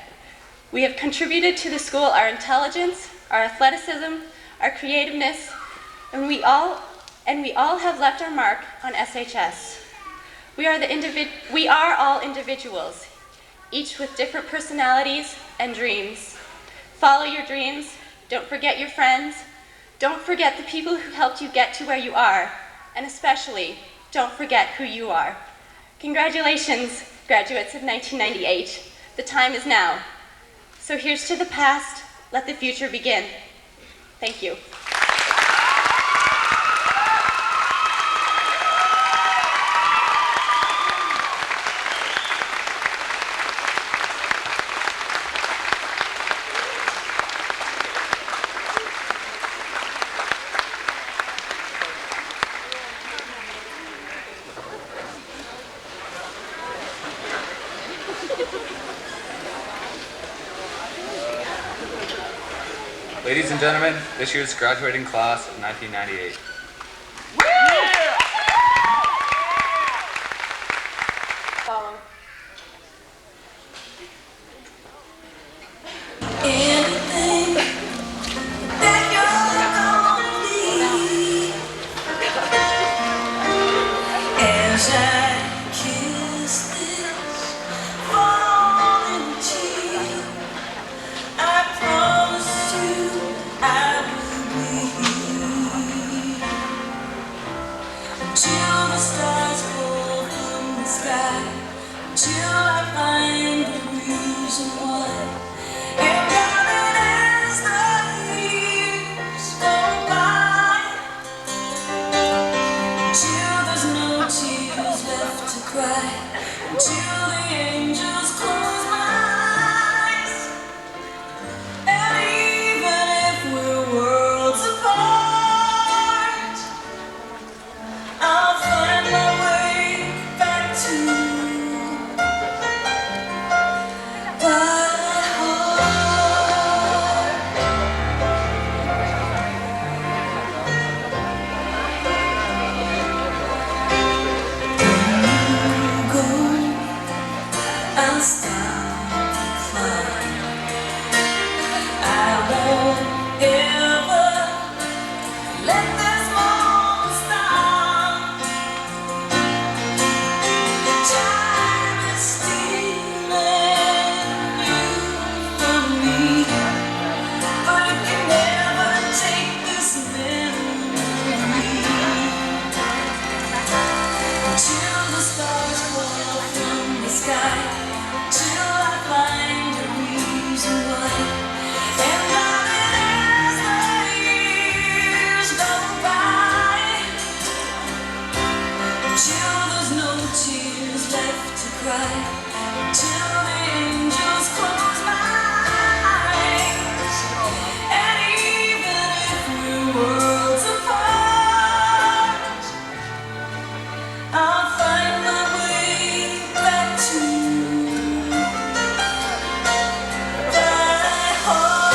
We have contributed to the school our intelligence, our athleticism, our creativeness, and we all have left our mark on SHS. We are all individuals, each with different personalities and dreams. Follow your dreams, don't forget your friends, don't forget the people who helped you get to where you are, and especially, don't forget who you are. Congratulations, graduates of 1998. The time is now. So here's to the past, let the future begin. Thank you. Ladies and gentlemen, this year's graduating class of 1998. Follow. Anything that you're gonna need as I kiss this falling cheek, I promise you I will be here until the stars fall from the sky, until I find the reason why. And darling, as the years go by, until there's no tears left to cry, until the angels close my eyes. And even if we're worlds apart, I'll find my way back to my heart. When you go, I'll stop the clock. I won't ever let this moment stop. Time is stealing you from me, but it can never take this memory. Till the stars fall from the sky, till I find a reason why. And darling, as the years go by, till there's no tears left to cry, till the angels close my eyes. And even if we're worlds apart, I'll find my way back to my heart.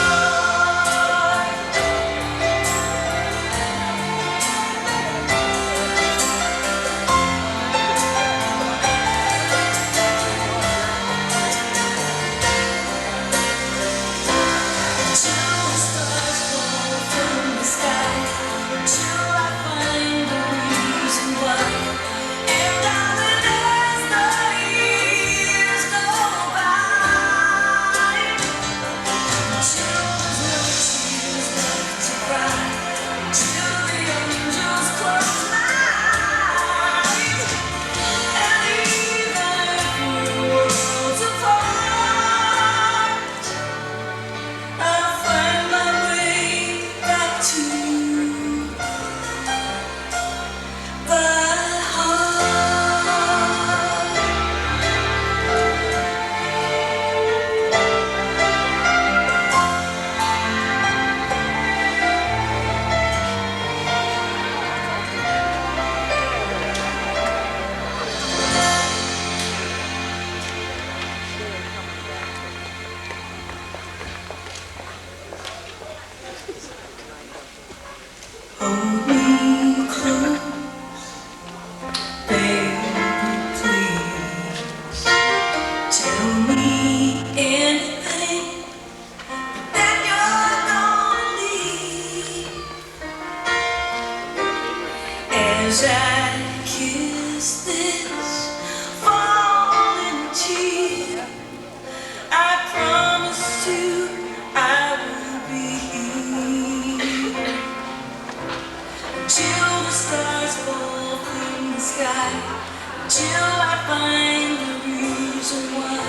find the reason why.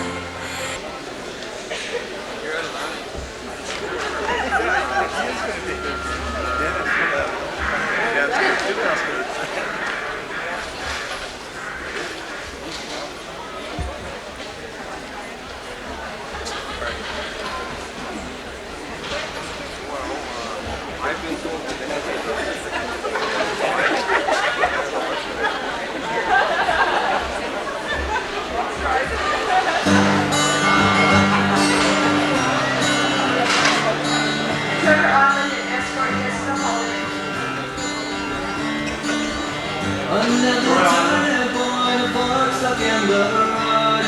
Another turning point, a fork stuck in the road.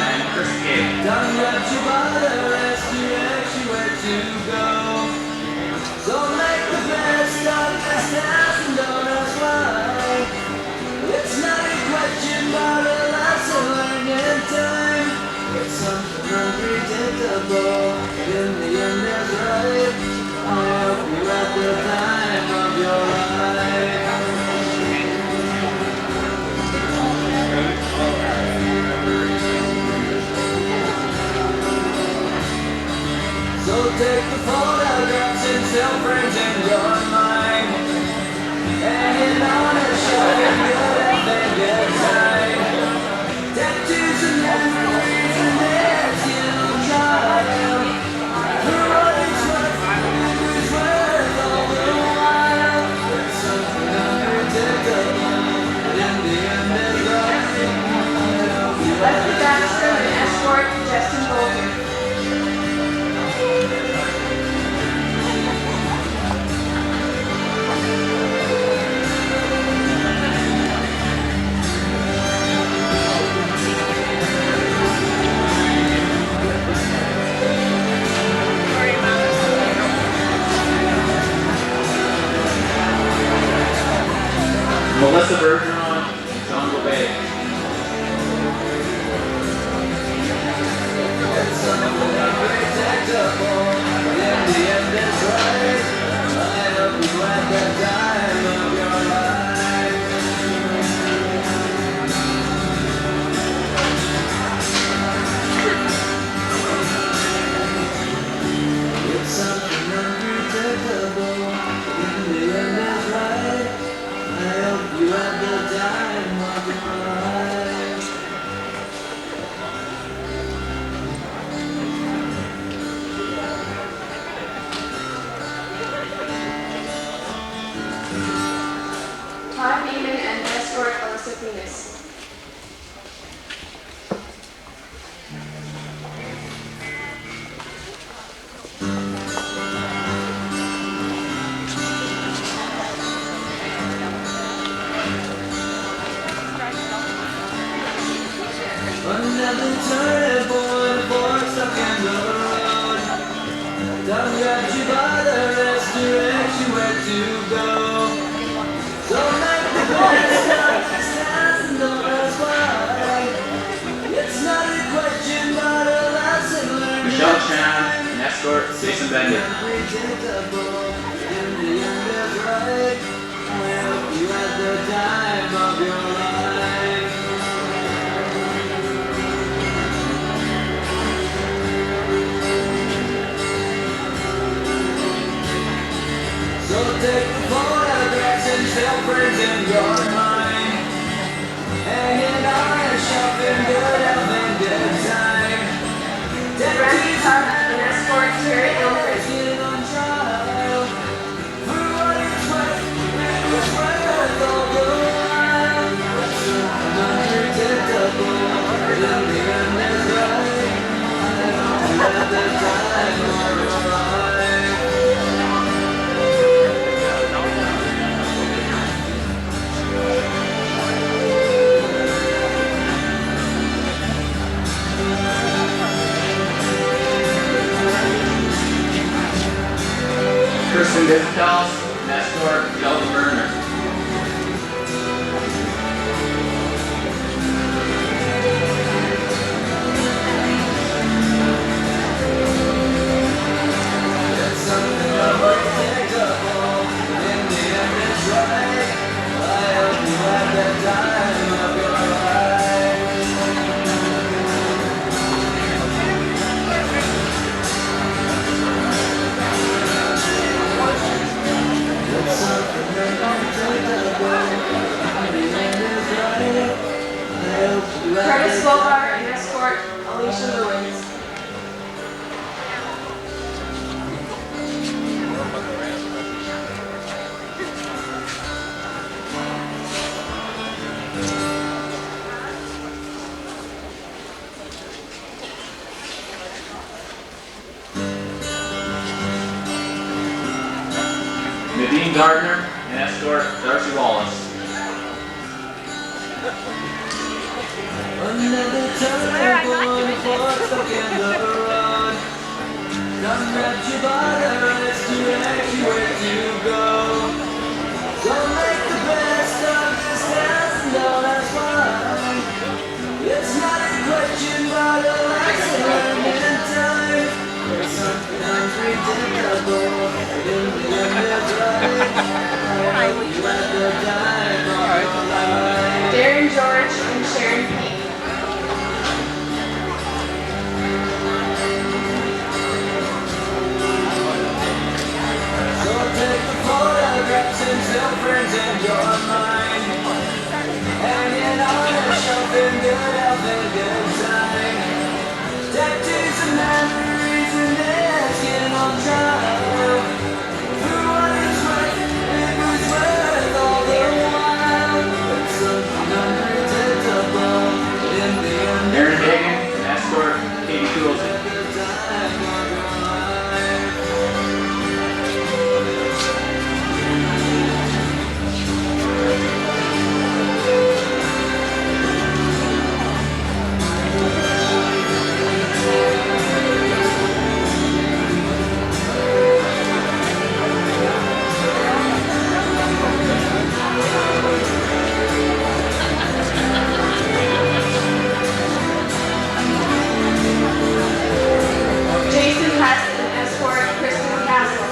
Time grabs you by the wrist, directs you where to go. So make the best of this task and don't ask why. It's not a question but a lesson learned in time. It's something unpredictable, in the end is right. I hope you're at the time of your life. So take the photographs and still frames in your mind. Hanging on a shelf in good health and good time. Tattoos and memories and nails in on trial. For what it's worth, memories worth all the while. It's something unpredictable, but in the end it's right. Leslie Baxter and escort Justin Bolger. Melissa Bergeron and John Gobet. It's something unpredictable, but in the end it's right. I hope you at the time of your life. It's something unpredictable, but in the end it's right. I hope you at the time of your life. Todd Neiman and escort Alyssa Venus. Another turning point, a fork stuck in the road. Time grabs you by the wrist, directs you where to go. So make the best of this task and don't ask why. It's not a question but a lesson learned. Michelle Chan and escort Jason Bender. Unpredictable, in the end is right. I hope you at the time of your life. So take the photographs and still frames in your mind. Hanging on a shelf in good health and good time. Randy Tubb and escort Terry Gilchrist. Get on trial. For what it's worth, it was worth all the while. It's something unpredictable, but in the end it's right. I hope you at the time of your life. Kristen Dittels and escort Sheldon Burner. It's something unpredictable, but in the end it's right. I hope you at the time of your life. Gohar and escort Alicia Lewis. Nadine Gardner and escort Darcy Wallace. Another time going for stuck in the road. Don't grab your bother, it's direct you where to go. Don't make the best of this task, no, that's why. It's not a question, but a lesson learned in time. There's something unpredictable in the end of life. I hope you had the time of your life. Darren George and Sharon P. So take the photographs and self-prints in your mind. Hanging on a shelf in good health and good time. Tattoos and memories and asking on trial. Through what is right, it was worth all the while. It's something unpredictable in the end. Aaron Hagan and escort Katie Coulson. Jason Hess and escort Kristen Castle.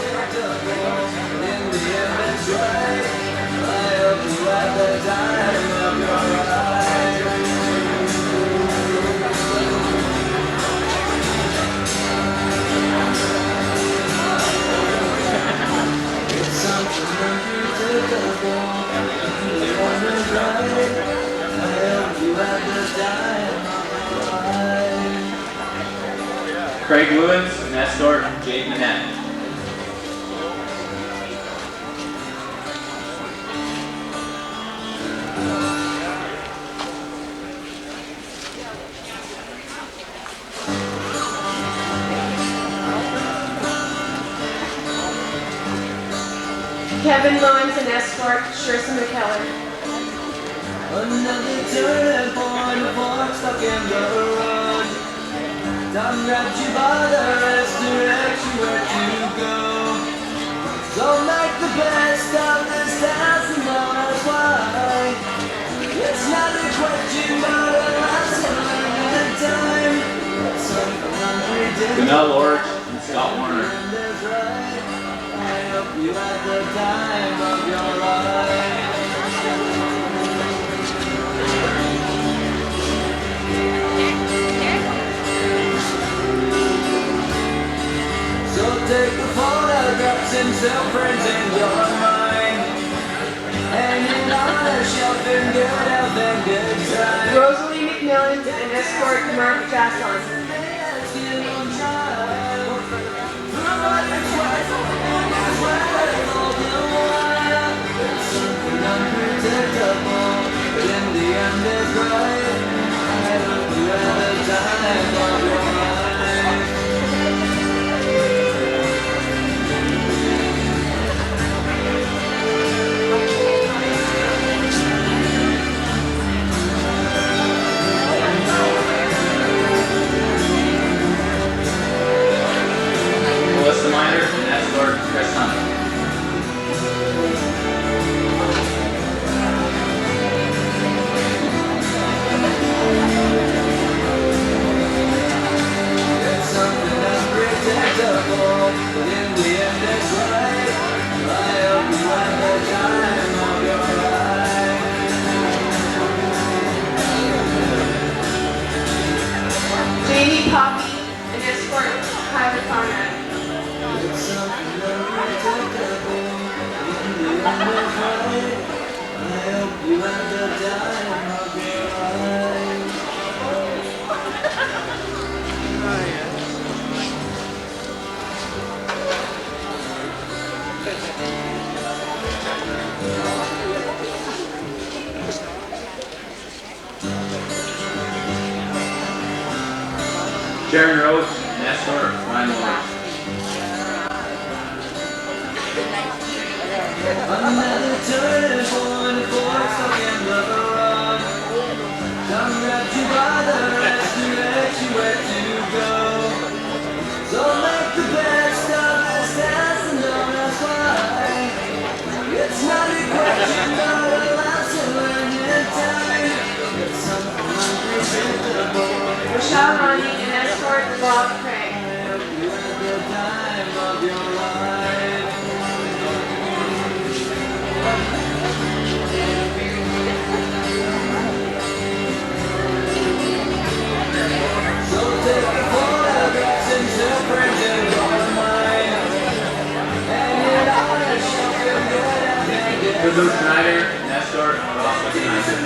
Craig Lewis and escort Jade Manette. Kevin Mullins and escort Sherson McKellar. Another turning point, a fork stuck in the road. Time grabs you by the wrist, directs you where to go. Don't make the best of this task, and know that's why. It's not a question, but a lesson learned in time. Something unpredictable. Janelle Lord and Scott Warner. I hope you had the time of your life. So take the photographs and self-prints in your mind. Hanging on a shelf in good health and good time. Rosalie McMillan and escort Mark Jasson. Melissa Miner and escort Chris Hunt. Jamie Poppy and escort Kyler Conrad. Sharon Rose, and escort, Ryan Williams. Another turning point, a fork stuck in the road. Time grabs you by the wrist, directs you where to go. So make the best of this task and don't ask why. It's not a question, but a lesson learned in time. It's something unpredictable. Shaunavon and escort Bob Craig. You had the time of your life. So take the photographs and still print in your mind. Hang it on a shelf and get out and get Lulu Schneider, and escort, Ross Weston.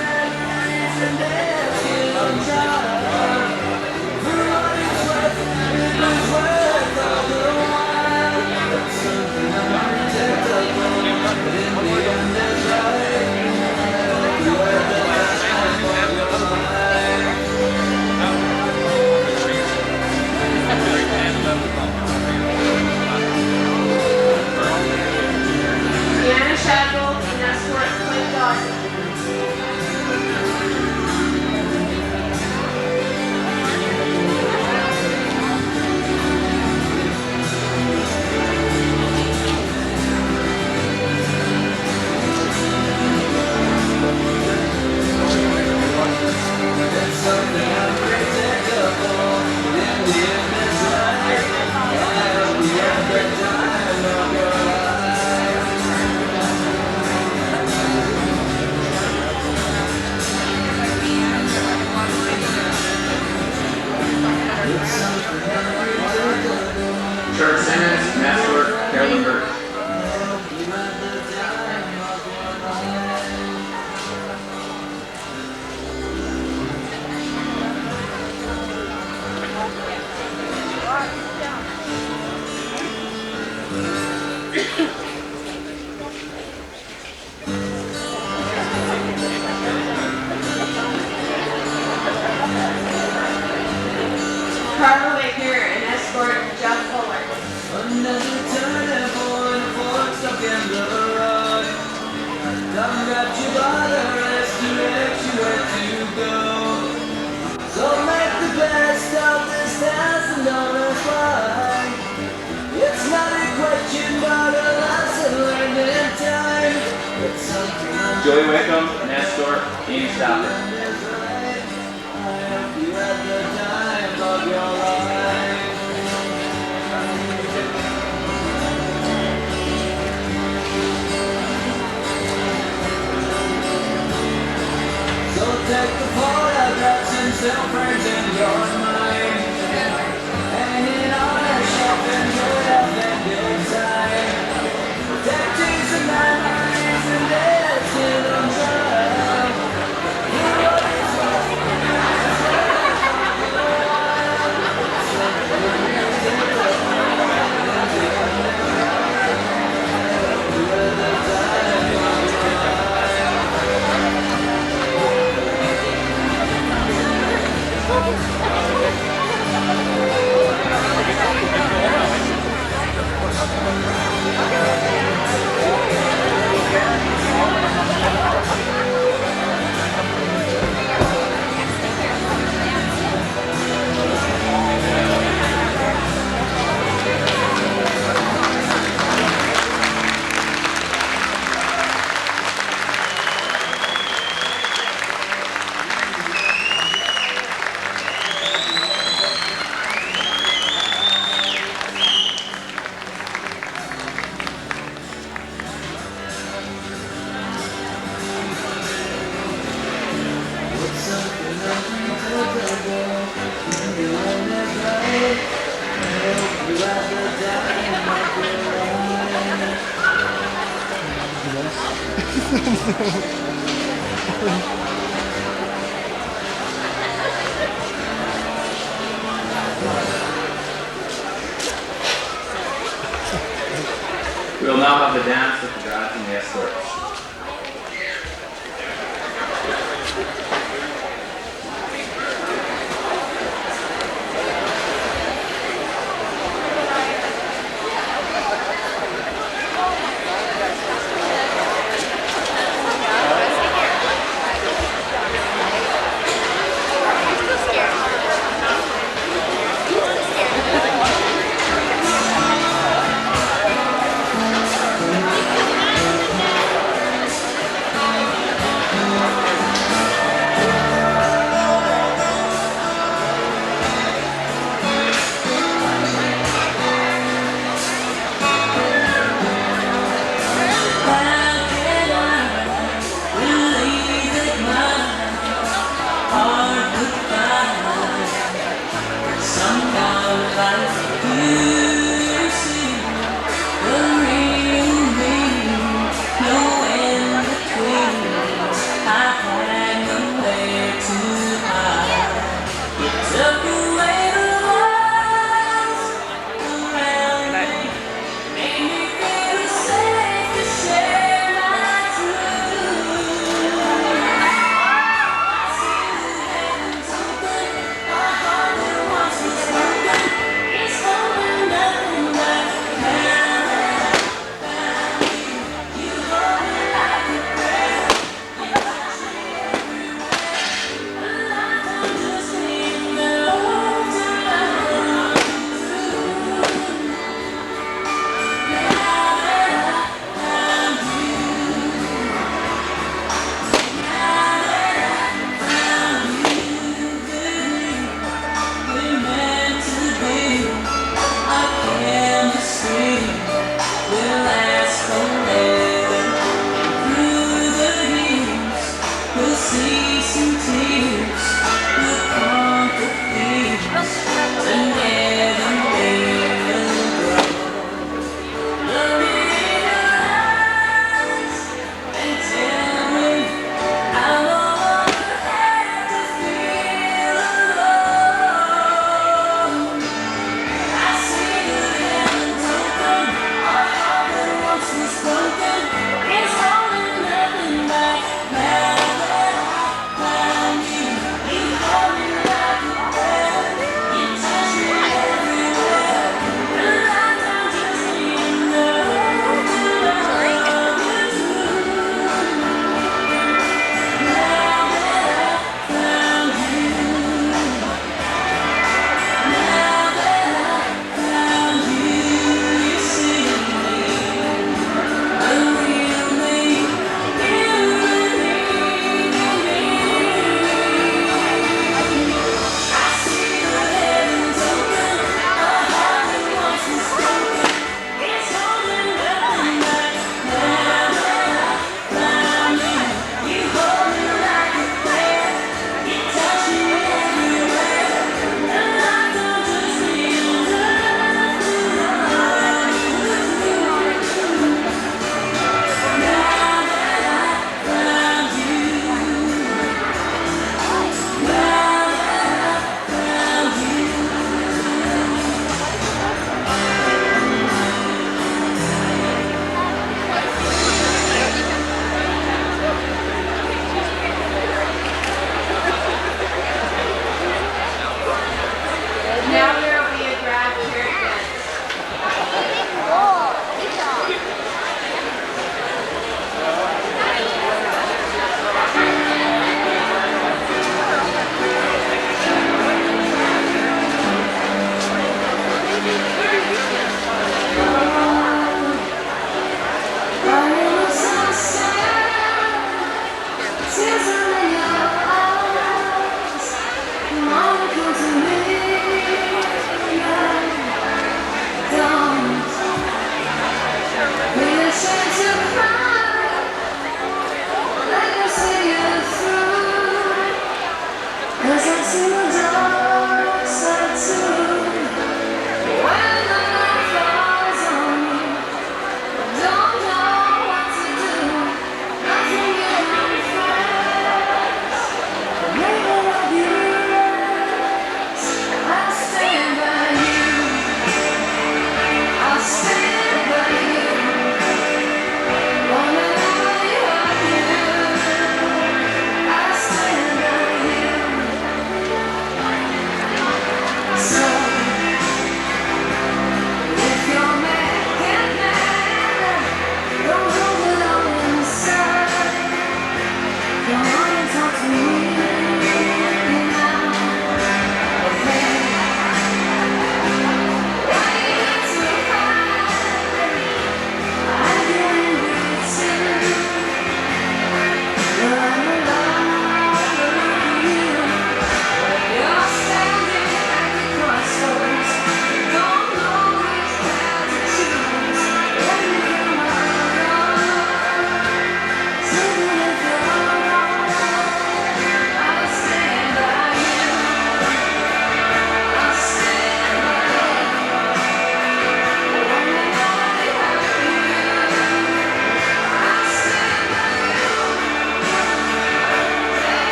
Deanna Shadwell and escort Clint Dawson. Trevor Simmons, and escort, Carolyn Burke. Carla Wagner and escort Jeff Fuller. Another turning point, a fork stuck in the road. Time grabs you by the wrist, directs you where to go. So make the best of this task and don't ask why. It's not a question, but a lesson learned in time. It's something Joey Wickham, and escort, Amy Stafford. you had the time of your life. So take the photographs and still frames in your mind. Hanging on a shelf and good up and good time. Tattoos and memories and deaths in them drive. You always We will now have the dance with the grads and the escorts.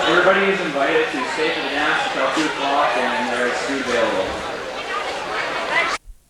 Everybody is invited to stay for the dance until 2 o'clock, and there's food available.